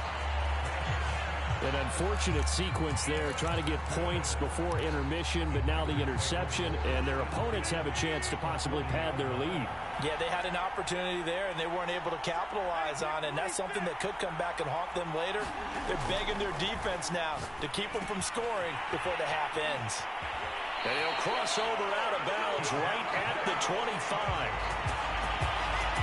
An unfortunate sequence there, trying to get points before intermission, but now the interception, and their opponents have a chance to possibly pad their lead.
Yeah, they had an opportunity there, and they weren't able to capitalize on it, and that's something that could come back and haunt them later. They're begging their defense now to keep them from scoring before the half ends.
And he'll cross over out of bounds right at the 25.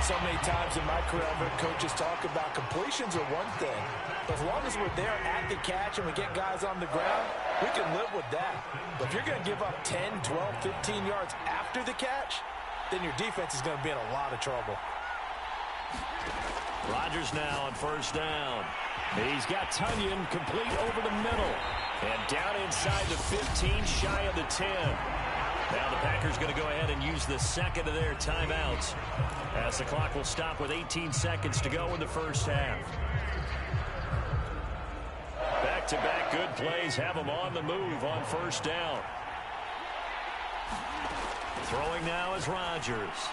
So many times in my career, I've heard coaches talk about completions are one thing. But as long as we're there at the catch and we get guys on the ground, we can live with that. But if you're going to give up 10, 12, 15 yards after the catch, then your defense is going to be in a lot of trouble.
Rodgers now on first down. He's got Tunyon complete over the middle. And down inside the 15, shy of the 10. Now the Packers going to go ahead and use the second of their timeouts, as the clock will stop with 18 seconds to go in the first half. Back-to-back good plays have them on the move on first down. Throwing now is Rodgers.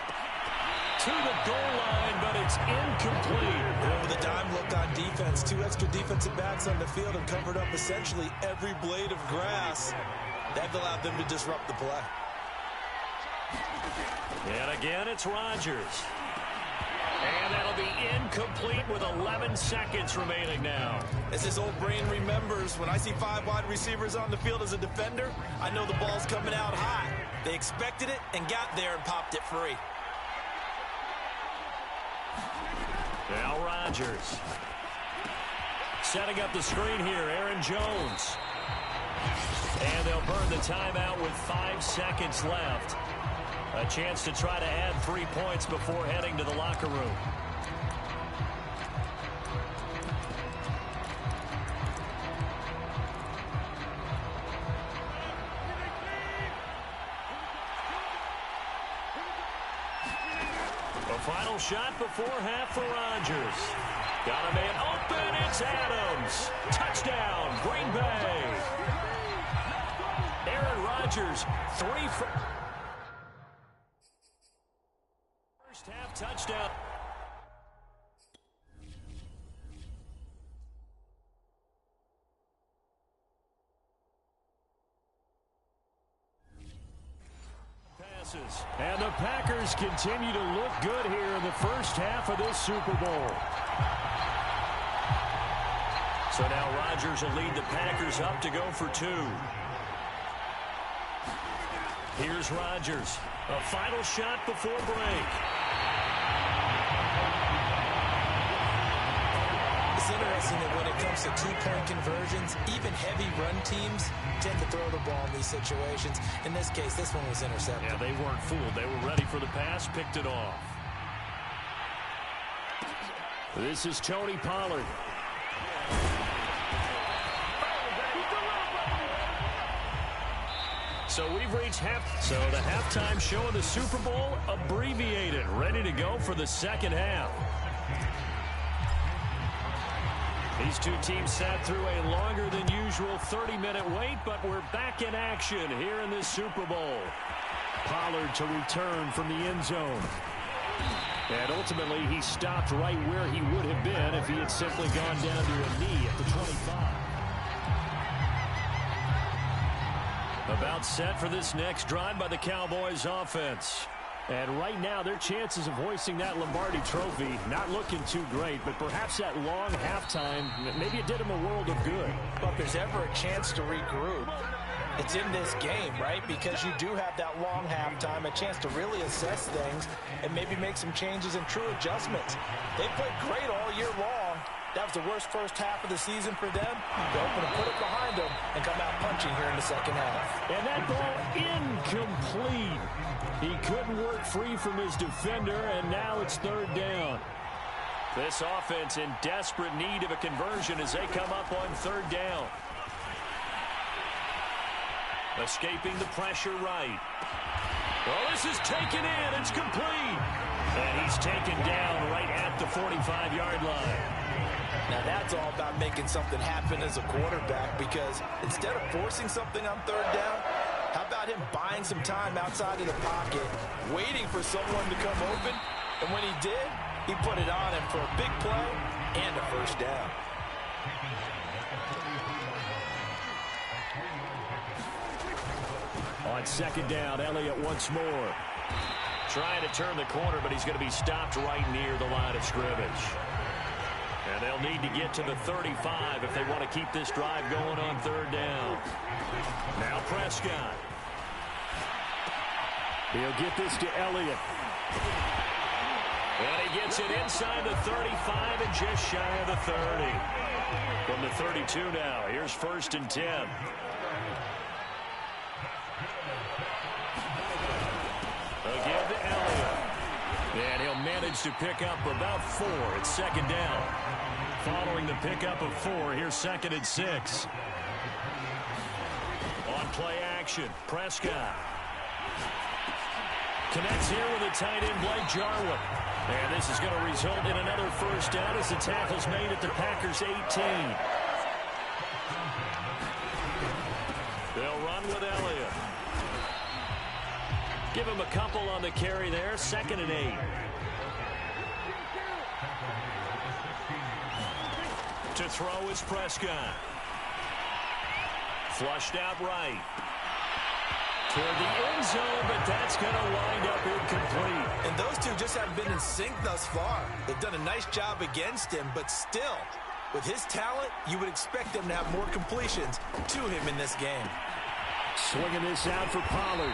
To the goal line, but it's incomplete.
And with a dime look on defense, 2 extra defensive backs on the field have covered up essentially every blade of grass. That allowed them to disrupt the play.
And again, it's Rodgers. And that'll be incomplete with 11 seconds remaining now.
As his old brain remembers, when I see 5 wide receivers on the field as a defender, I know the ball's coming out high. They expected it and got there and popped it free.
Now Rodgers. Setting up the screen here, Aaron Jones. And they'll burn the timeout with 5 seconds left. A chance to try to add 3 points before heading to the locker room. A final shot before half for Rodgers. Got a man open, it's Adams. Touchdown, Green Bay. Aaron Rodgers, 3 for... First half touchdown. Passes. And the Packers continue to look good here in the first half of this Super Bowl. So now Rodgers will lead the Packers up to go for 2. Here's Rodgers. A final shot before break.
It's interesting that when it comes to 2-point conversions, even heavy run teams tend to throw the ball in these situations. In this case, this one was intercepted.
Yeah, they weren't fooled. They were ready for the pass, picked it off. This is Tony Pollard. So we've reached half. So the halftime show of the Super Bowl abbreviated, ready to go for the second half. These two teams sat through a longer than usual 30-minute wait, but we're back in action here in this Super Bowl. Pollard to return from the end zone. And ultimately, he stopped right where he would have been if he had simply gone down to a knee at the 25. About set for this next drive by the Cowboys offense. And right now, their chances of hoisting that Lombardi trophy not looking too great, but perhaps that long halftime, maybe it did them a world of good.
But if there's ever a chance to regroup, it's in this game, right? Because you do have that long halftime, a chance to really assess things and maybe make some changes and true adjustments. They played great all year long. That was the worst first half of the season for them. They're hoping to put it behind them and come out punching here in the second half.
And that ball incomplete. He couldn't work free from his defender, and now it's third down. This offense in desperate need of a conversion as they come up on third down. Escaping the pressure right. Well, this is taken in. It's complete. And he's taken down right at the 45-yard line.
Now that's all about making something happen as a quarterback, because instead of forcing something on third down, how about got him buying some time outside of the pocket, waiting for someone to come open. And when he did, he put it on him for a big play and a first down.
On second down, Elliott once more. Trying to turn the corner, but he's going to be stopped right near the line of scrimmage. And they'll need to get to the 35 if they want to keep this drive going on third down. Now Prescott. He'll get this to Elliott. And he gets it inside the 35 and just shy of the 30. From the 32 now, here's 1st and 10. Again to Elliott. And he'll manage to pick up about 4. It's second down. Following the pickup of 4, here's 2nd and 6. On play action, Prescott. Connects here with a tight end, Blake Jarwin. And this is going to result in another first down as the tackle's made at the Packers' 18. They'll run with Elliott. Give him a couple on the carry there. 2nd and 8. To throw is Prescott. Flushed out right. Toward the end zone, but that's going to wind up incomplete.
And those two just haven't been in sync thus far. They've done a nice job against him, but still, with his talent, you would expect them to have more completions to him in this game.
Swinging this out for Pollard.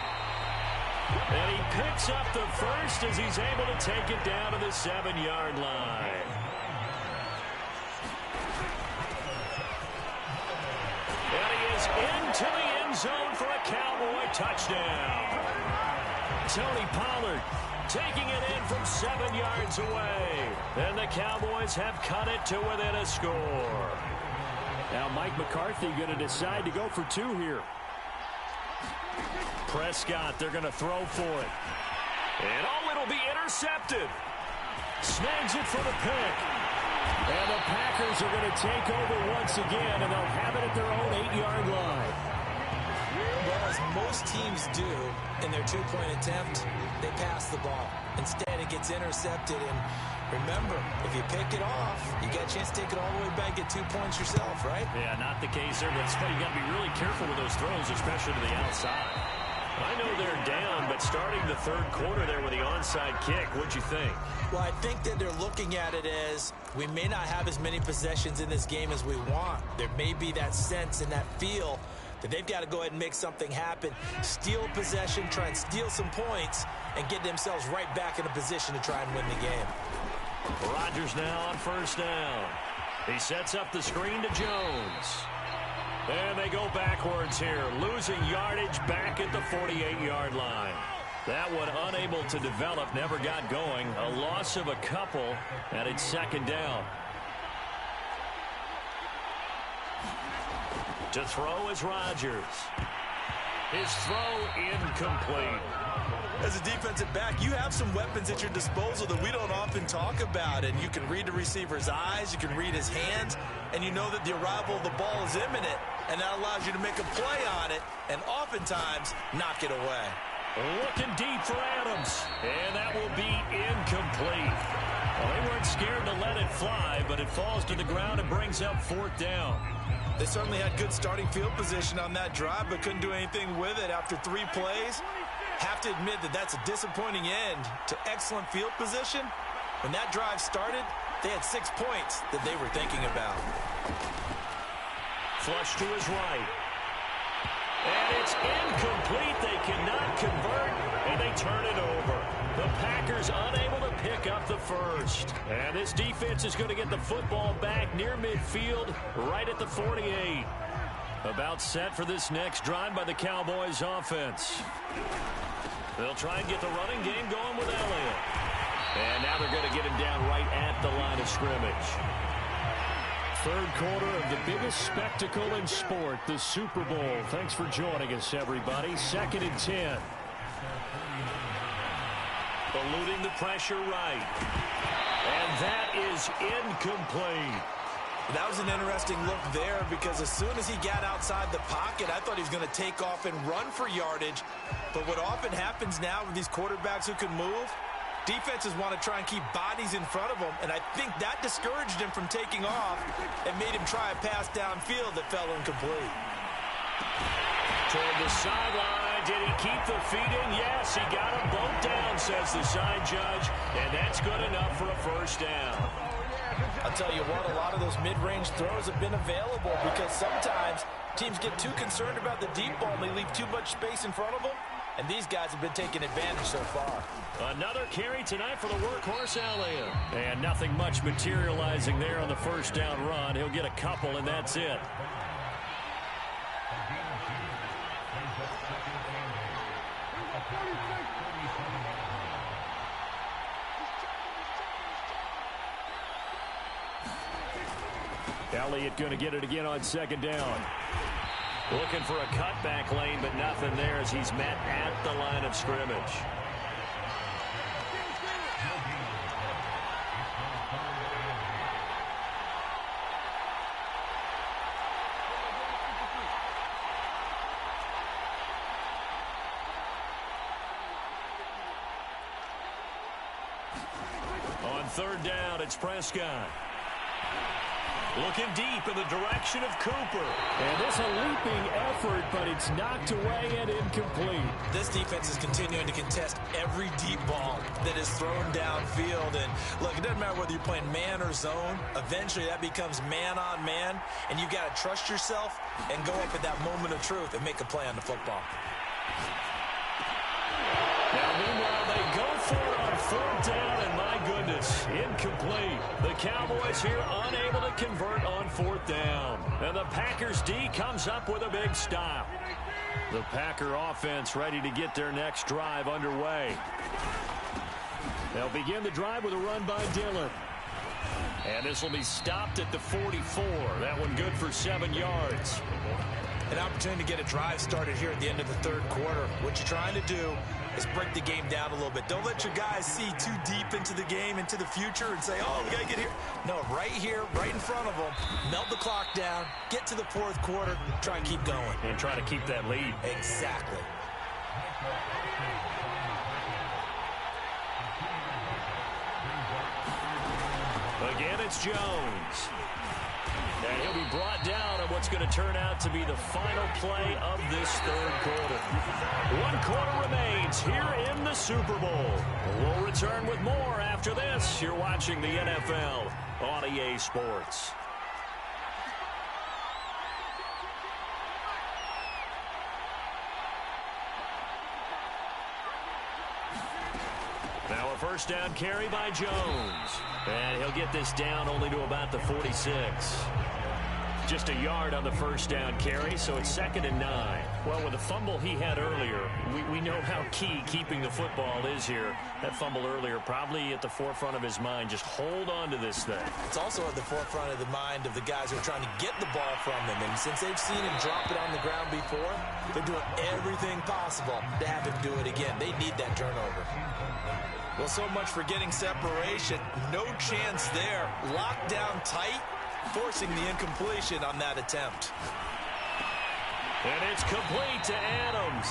And he picks up the first as he's able to take it down to the 7-yard line. And he is into the end zone for a Cowboy touchdown. Tony Pollard taking it in from 7 yards away. And the Cowboys have cut it to within a score. Now Mike McCarthy going to decide to go for 2 here. Prescott, they're going to throw for it. And it'll be intercepted. Snags it for the pick. And the Packers are going to take over once again, and they'll have it at their own 8-yard line.
Well, as most teams do in their 2-point attempt, they pass the ball. Instead, it gets intercepted. And remember, if you pick it off, you got a chance to take it all the way back, get 2 points yourself, right?
Yeah, not the case there, but you got to be really careful with those throws, especially to the outside. I know they're down, but starting the third quarter there with the onside kick, what'd you think?
Well, I think that they're looking at it as we may not have as many possessions in this game as we want. There may be that sense and that feel that they've got to go ahead and make something happen, steal possession, try and steal some points, and get themselves right back in a position to try and win the game.
Rodgers now on first down. He sets up the screen to Jones. And they go backwards here, losing yardage back at the 48-yard line. That one unable to develop, never got going. A loss of a couple, and it's second down. To throw is Rodgers. His throw incomplete.
As a defensive back, you have some weapons at your disposal that we don't often talk about. And you can read the receiver's eyes, you can read his hands, and you know that the arrival of the ball is imminent. And that allows you to make a play on it and oftentimes knock it away.
Looking deep for Adams. And that will be incomplete. Well, they weren't scared to let it fly, but it falls to the ground and brings up 4th down.
They certainly had good starting field position on that drive, but couldn't do anything with it after 3 plays. Have to admit that that's a disappointing end to excellent field position. When that drive started, they had 6 points that they were thinking about.
Flush to his right. And it's incomplete. They cannot convert, and they turn it over. The Packers unable to pick up the first. And this defense is going to get the football back near midfield, right at the 48. About set for this next drive by the Cowboys offense. They'll try and get the running game going with Elliott. And now they're going to get him down right at the line of scrimmage. Third quarter of the biggest spectacle in sport, the Super Bowl. Thanks for joining us, everybody. 2nd and 10. Eluding the pressure right. And that is incomplete.
That was an interesting look there because as soon as he got outside the pocket, I thought he was going to take off and run for yardage. But what often happens now with these quarterbacks who can move, defenses want to try and keep bodies in front of them, and I think that discouraged him from taking off and made him try a pass downfield that fell incomplete.
Toward the sideline, did he keep the feet in? Yes, he got them both down, says the side judge, and that's good enough for a first down.
I'll tell you what, a lot of those mid-range throws have been available because sometimes teams get too concerned about the deep ball and they leave too much space in front of them, and these guys have been taking advantage so far.
Another carry tonight for the workhorse Elliott. And nothing much materializing there on the first down run. He'll get a couple, and that's it. Elliott going to get it again on second down. Looking for a cutback lane, but nothing there as he's met at the line of scrimmage. On third down, it's Prescott. Looking deep in the direction of Cooper. And it's a leaping effort, but it's knocked away and incomplete.
This defense is continuing to contest every deep ball that is thrown downfield. And look, it doesn't matter whether you're playing man or zone. Eventually that becomes man on man. And you've got to trust yourself and go up at that moment of truth and make a play on the football.
Now, meanwhile, they go for it on fourth down, and my goodness, incomplete. The Cowboys here unable to convert on fourth down. And the Packers D comes up with a big stop. The Packer offense ready to get their next drive underway. They'll begin the drive with a run by Dillon. And this will be stopped at the 44. That one good for 7 yards.
An opportunity to get a drive started here at the end of the third quarter. What you're trying to do is break the game down a little bit. Don't let your guys see too deep into the game, into the future, and say, oh, we got to get here. No, right here, right in front of them, melt the clock down, get to the fourth quarter, try and keep going.
And try to keep that lead.
Exactly.
Again, it's Jones. And he'll be brought down on what's going to turn out to be the final play of this third quarter. 1 quarter remains here in the Super Bowl. We'll return with more after this. You're watching the NFL on EA Sports. Now a first down carry by Jones. And he'll get this down only to about the 46. Just a yard on the first down carry, so it's 2nd and 9. Well, with the fumble he had earlier, we know how key keeping the football is here. That fumble earlier probably at the forefront of his mind. Just hold on to this thing.
It's also at the forefront of the mind of the guys who are trying to get the ball from him. And since they've seen him drop it on the ground before, they're doing everything possible to have him do it again. They need that turnover. Well, so much for getting separation. No chance there. Locked down tight, forcing the incompletion on that attempt.
And it's complete to Adams.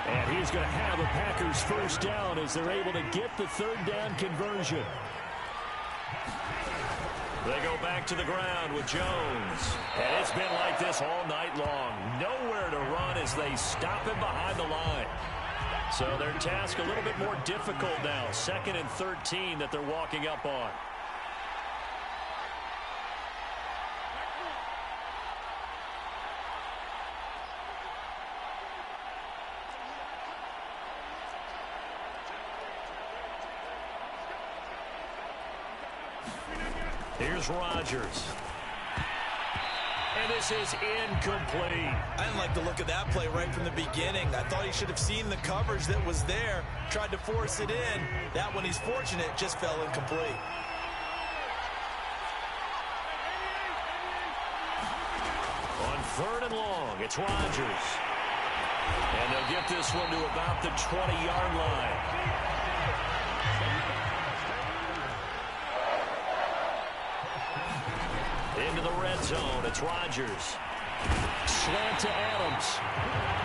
And he's going to have the Packers first down as they're able to get the third down conversion. They go back to the ground with Jones. And it's been like this all night long. Nowhere to run as they stop him behind the line. So their task a little bit more difficult now. 2nd and 13 that they're walking up on. Here's Rodgers. And this is incomplete.
I didn't like the look of that play right from the beginning. I thought he should have seen the coverage that was there, tried to force it in. That one, he's fortunate, just fell incomplete.
On 3rd and long, it's Rodgers. And they'll get this one to about the 20-yard line. Into the red zone, it's Rodgers. Slant to Adams.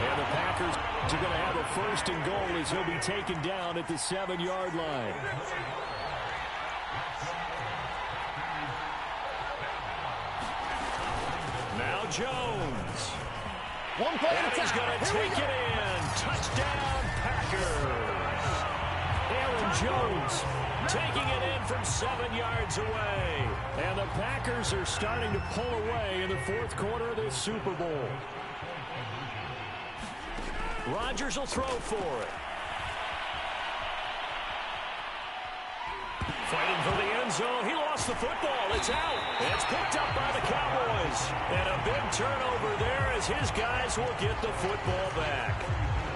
And the Packers are going to have a 1st and goal as he'll be taken down at the 7-yard line. Now Jones. And he's going to take it in. Touchdown, Packers. Aaron Jones taking it in from 7 yards away. And the Packers are starting to pull away in the 4th quarter of this Super Bowl. Rodgers will throw for it. Fighting for the end zone. He lost the football. It's out. It's picked up by the Cowboys. And a big turnover there as his guys will get the football back.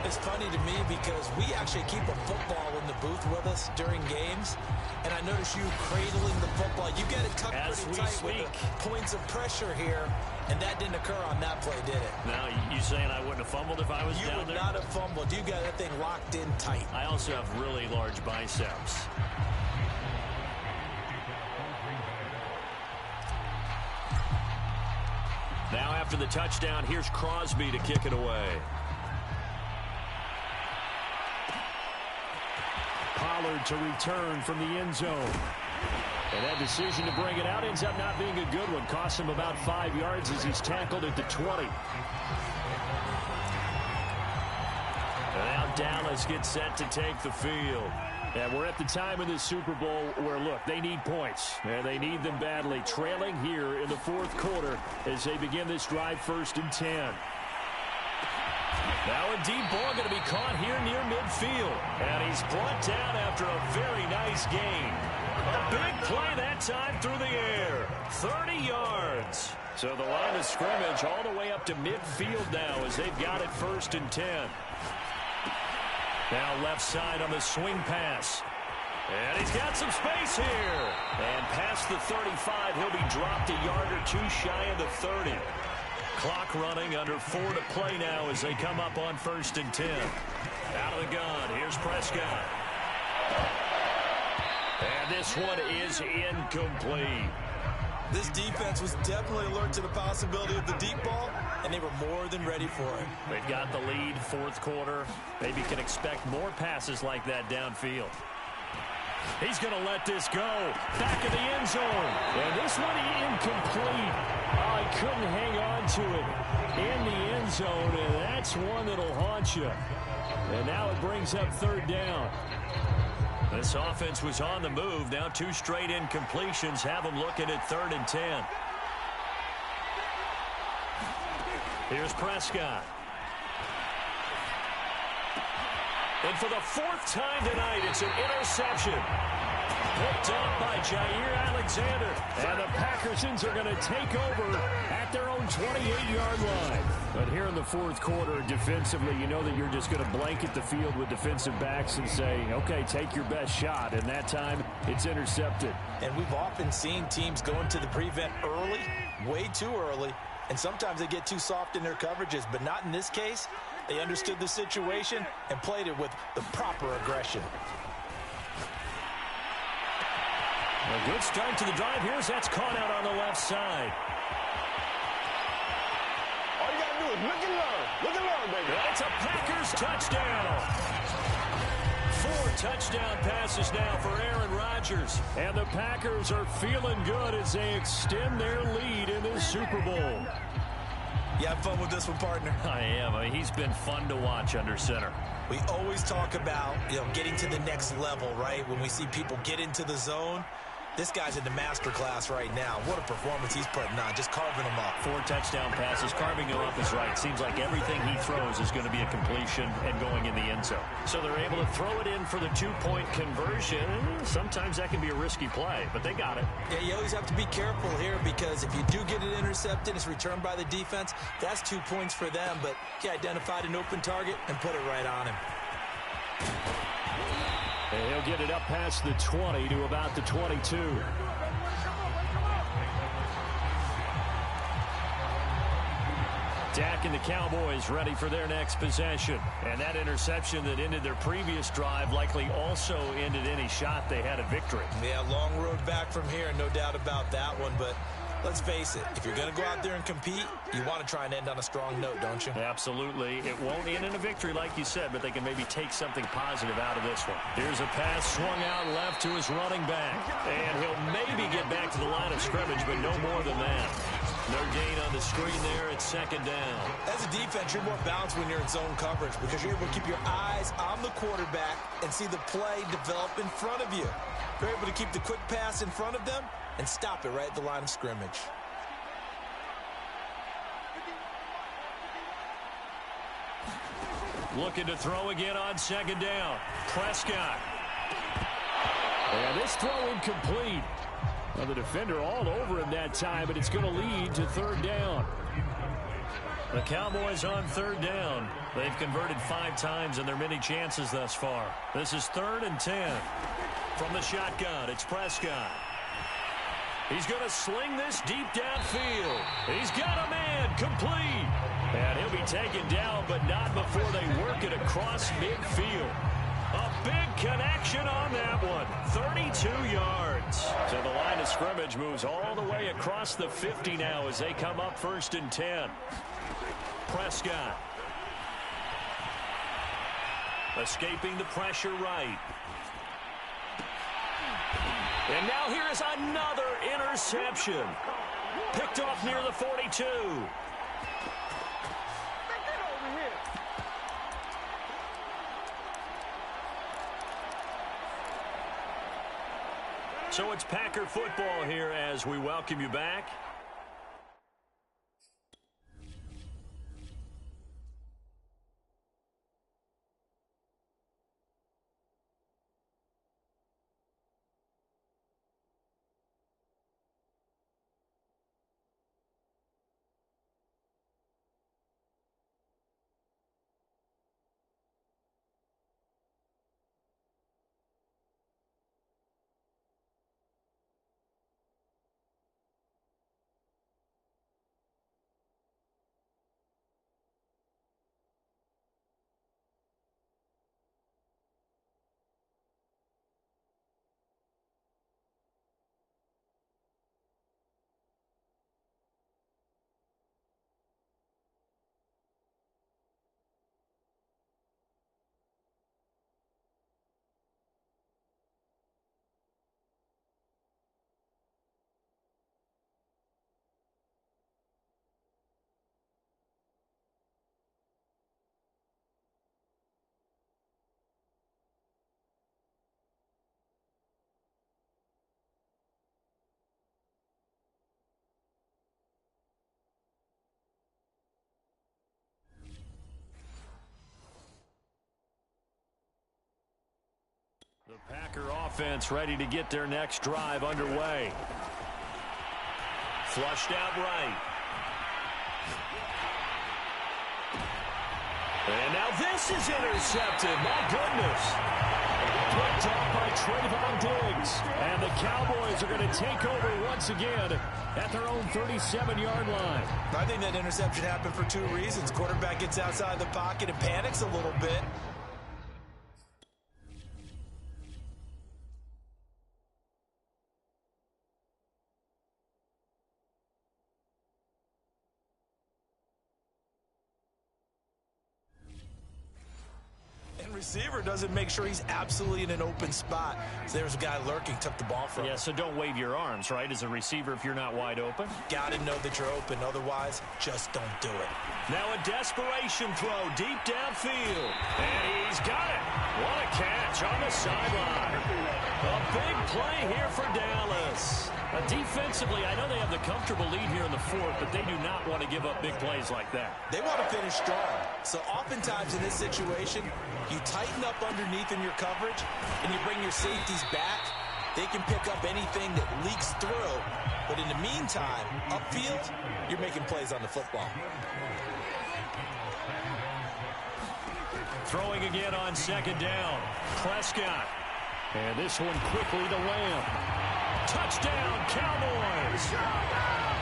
It's funny to me because we actually keep a football in the booth with us during games. And I notice you cradling the football. You get it tucked pretty tight with the points of pressure here. And that didn't occur on that play, did it?
Now, you saying I wouldn't have fumbled if I was down there?
You would not have fumbled. You got that thing locked in tight.
I also have really large biceps. Now after the touchdown, here's Crosby to kick it away. Pollard to return from the end zone. And that decision to bring it out ends up not being a good one. Costs him about 5 yards as he's tackled at the 20. And now Dallas gets set to take the field. And we're at the time in this Super Bowl where, look, they need points. And they need them badly. Trailing here in the 4th quarter as they begin this drive 1st and 10. Now a deep ball going to be caught here near midfield. And he's brought down after a very nice gain. A big play that time through the air. 30 yards. So the line of scrimmage all the way up to midfield now as they've got it 1st and 10. Now left side on the swing pass. And he's got some space here. And past the 35, he'll be dropped a yard or two shy of the 30. Clock running, under 4 to play now as they come up on 1st and 10. Out of the gun, here's Prescott. And this one is incomplete.
This defense was definitely alert to the possibility of the deep ball, and they were more than ready for it.
They've got the lead, 4th quarter. Maybe can expect more passes like that downfield. He's going to let this go. Back in the end zone. And this one incomplete. Oh, he couldn't hang on to it in the end zone, and that's one that'll haunt you. And now it brings up 3rd down. This offense was on the move. Now 2 straight incompletions have them looking at 3rd and 10. Here's Prescott. And for the 4th time tonight, it's an interception. Picked up by Jair Alexander. And the Packersons are going to take over at their own 28-yard line. But here in the 4th quarter, defensively, you know that you're just going to blanket the field with defensive backs and say, okay, take your best shot. And that time, it's intercepted.
And we've often seen teams go into the prevent early, way too early. And sometimes they get too soft in their coverages, but not in this case. They understood the situation and played it with the proper aggression.
A good start to the drive. Here's that's caught out on the left side.
All you got to do is look and learn. Look and learn, baby.
It's a Packers touchdown. 4 touchdown passes now for Aaron Rodgers. And the Packers are feeling good as they extend their lead in this Super Bowl.
You have fun with this one, partner?
I am. I mean, he's been fun to watch under center.
We always talk about, getting to the next level, right? When we see people get into the zone. This guy's in the master class right now. What a performance he's putting on, just carving them up.
4 touchdown passes, carving them up is right. Seems like everything he throws is going to be a completion and going in the end zone. So they're able to throw it in for the 2-point conversion. Sometimes that can be a risky play, but they got it.
Yeah, you always have to be careful here because if you do get it intercepted, it's returned by the defense. That's 2 points for them, but he identified an open target and put it right on him.
And he'll get it up past the 20 to about the 22. Dak and the Cowboys ready for their next possession. And that interception that ended their previous drive likely also ended any shot they had at victory.
Yeah, long road back from here, no doubt about that one. But Let's face it, if you're going to go out there and compete, you want to try and end on a strong note, don't you?
Absolutely. It won't end in a victory like you said, but they can maybe take something positive out of this one. Here's a pass swung out left to his running back. And he'll maybe get back to the line of scrimmage, but no more than that. No gain on the screen there. It's second down.
As a defense, you're more balanced when you're in zone coverage because you're able to keep your eyes on the quarterback and see the play develop in front of you. You're able to keep the quick pass in front of them and stop it right at the line of scrimmage.
Looking to throw again on second down. Prescott. And this throw incomplete. Well, the defender all over him that time, but it's going to lead to third down. The Cowboys on third down. They've converted 5 times in their many chances thus far. This is 3rd and 10. From the shotgun, it's Prescott. He's going to sling this deep downfield. He's got a man, complete. And he'll be taken down, but not before they work it across midfield. A big connection on that one. 32 yards. So the line of scrimmage moves all the way across the 50 now as they come up 1st and 10. Prescott. Escaping the pressure right. And now here is another interception. Picked off near the 42. So it's Packer football here as we welcome you back. The Packer offense ready to get their next drive underway. Flushed out right. And now this is intercepted. My goodness. Picked off by Trayvon Diggs. And the Cowboys are going to take over once again at their own 37-yard line.
I think that interception happened for 2 reasons. Quarterback gets outside the pocket and panics a little bit. Receiver doesn't make sure he's absolutely in an open spot. So there's a guy lurking, took the ball from him.
Yeah, so don't wave your arms, right, as a receiver if you're not wide open.
Got to know that you're open. Otherwise, just don't do it.
Now a desperation throw deep downfield. And he's got it. What a catch on the sideline. A big play here for Dallas. Defensively, I know they have the comfortable lead here in the 4th, but they do not want to give up big plays like that.
They want to finish strong. So oftentimes in this situation, you tighten up underneath in your coverage, and you bring your safeties back. They can pick up anything that leaks through. But in the meantime, upfield, you're making plays on the football.
Throwing again on second down. Prescott. And this one quickly to Lamb. Touchdown, Cowboys!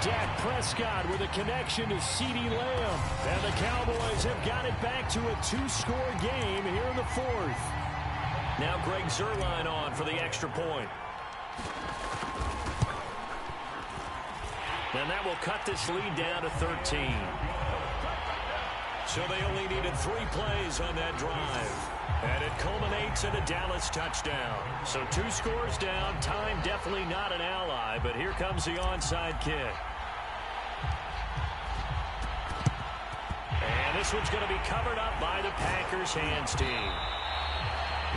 Dak Prescott with a connection to CeeDee Lamb. And the Cowboys have got it back to a 2-score game here in the 4th. Now Greg Zuerlein on for the extra point. And that will cut this lead down to 13. So they only needed 3 plays on that drive. And it culminates in a Dallas touchdown. So 2 scores down. Time definitely not an ally, but here comes the onside kick. And this one's going to be covered up by the Packers hands team.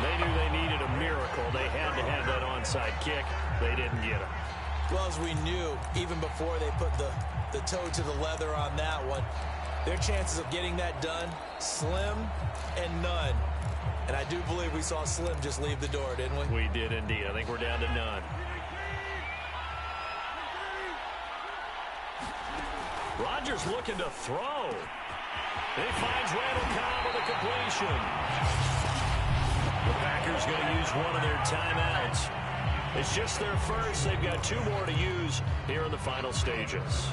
They knew they needed a miracle. They had to have that onside kick. They didn't get it.
Well, as we knew, even before they put the toe to the leather on that one, their chances of getting that done, slim and none. And I do believe we saw Slim just leave the door, didn't we?
We did indeed. I think we're down to none. Rodgers looking to throw. He finds Randall Cobb with a completion. The Packers going to use one of their timeouts. It's just their first. They've got 2 more to use here in the final stages.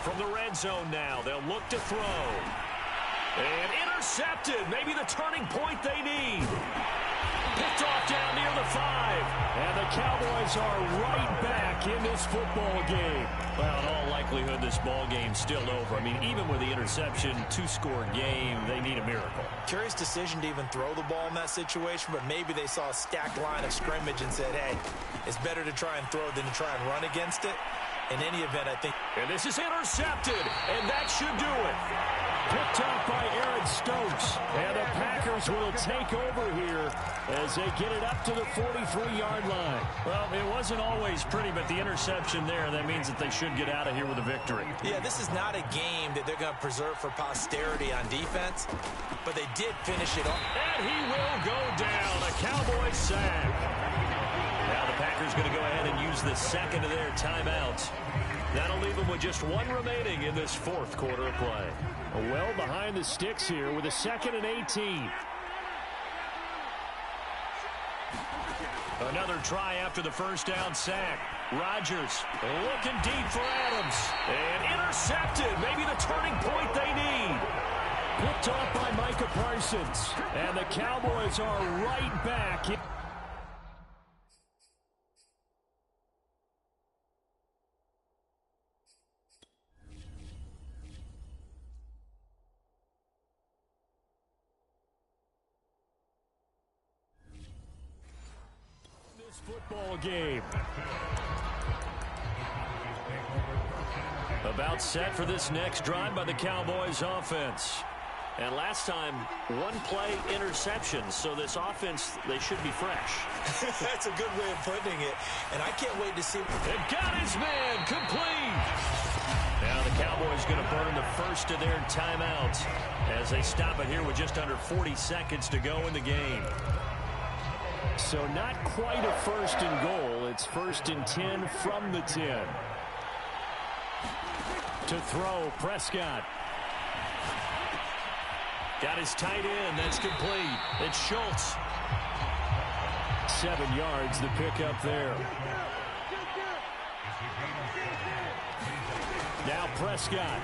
From the red zone now, they'll look to throw. And intercepted. Maybe the turning point they need. Picked off down near the 5. And the Cowboys are right back in this football game. Well, in all likelihood, this ball game's still over. I mean, even with the interception, 2-score game, they need a miracle.
Curious decision to even throw the ball in that situation, but maybe they saw a stacked line of scrimmage and said, hey, it's better to try and throw than to try and run against it. In any event, I think...
And this is intercepted, and that should do it. Picked off by Aaron Stokes. And the Packers will take over here as they get it up to the 43-yard line. Well, it wasn't always pretty, but the interception there, that means that they should get out of here with a victory.
Yeah, this is not a game that they're going to preserve for posterity on defense, but they did finish it off.
And he will go down. A Cowboys sack. Now the Packers going to go ahead and use the second of their timeouts. That'll leave them with just 1 remaining in this 4th quarter of play. Well behind the sticks here with a 2nd and 18. Another try after the first down sack. Rodgers looking deep for Adams. And intercepted. Maybe the turning point they need. Picked off by Micah Parsons. And the Cowboys are right back. Football game. About set for this next drive by the Cowboys offense. And last time, 1-play interception. So this offense, they should be fresh.
That's a good way of putting it. And I can't wait to see.
And got his man complete. Now the Cowboys going to burn the first of their timeouts as they stop it here with just under 40 seconds to go in the game. So not quite a 1st and goal. It's 1st and 10 from the 10. To throw, Prescott. Got his tight end. That's complete. It's Schultz. 7 yards, the pickup there. Now Prescott.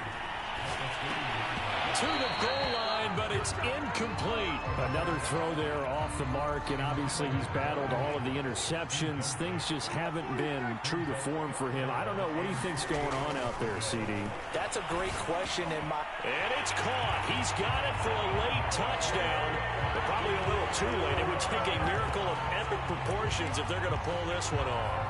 To the goal line, but it's incomplete. Another throw there off the mark, and obviously he's battled all of the interceptions. Things just haven't been true to form for him. I don't know. What do you think's going on out there, CD?
That's a great question.
And it's caught. He's got it for a late touchdown, but probably a little too late. It would take a miracle of epic proportions if they're going to pull this one off.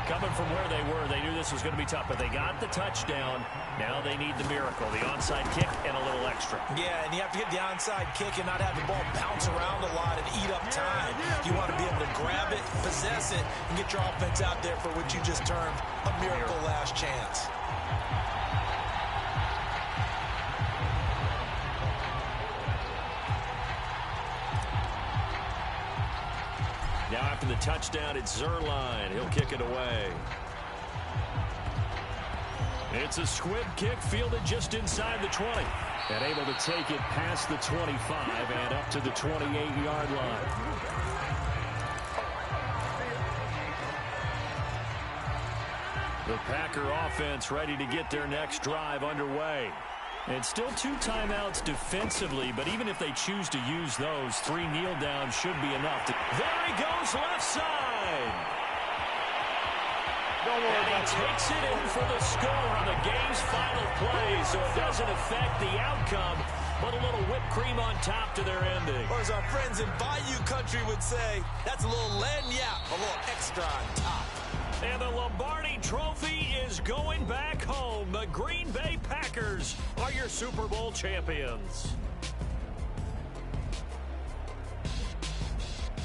Coming from where they were, they knew this was going to be tough, but they got the touchdown. Now they need the miracle, the onside kick and a little extra.
Yeah, and you have to get the onside kick and not have the ball bounce around a lot and eat up time. You want to be able to grab it, possess it, and get your offense out there for what you just termed a miracle last chance.
Now after the touchdown, it's Zuerlein. He'll kick it away. It's a squib kick fielded just inside the 20. And able to take it past the 25 and up to the 28-yard line. The Packer offense ready to get their next drive underway. It's still 2 timeouts defensively, but even if they choose to use those, 3 kneel downs should be enough. There he goes left side.
Don't worry
and he takes it in for the score on the game's final play, so it doesn't affect the outcome, but a little whipped cream on top to their ending.
Or as our friends in Bayou Country would say, that's a little lagniappe, a little extra on top.
And the Lombardi Trophy is going back home. The Green Bay Packers are your Super Bowl champions.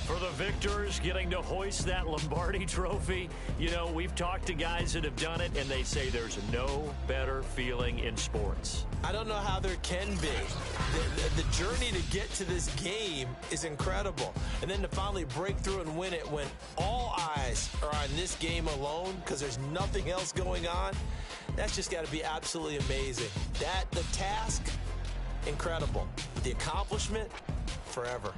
For the victors getting to hoist that Lombardi Trophy, you know, we've talked to guys that have done it, and they say there's no better feeling in sports.
I don't know how there can be. The journey to get to this game is incredible. And then to finally break through and win it when all eyes are on this game alone because there's nothing else going on, that's just got to be absolutely amazing. The task, incredible. The accomplishment, forever.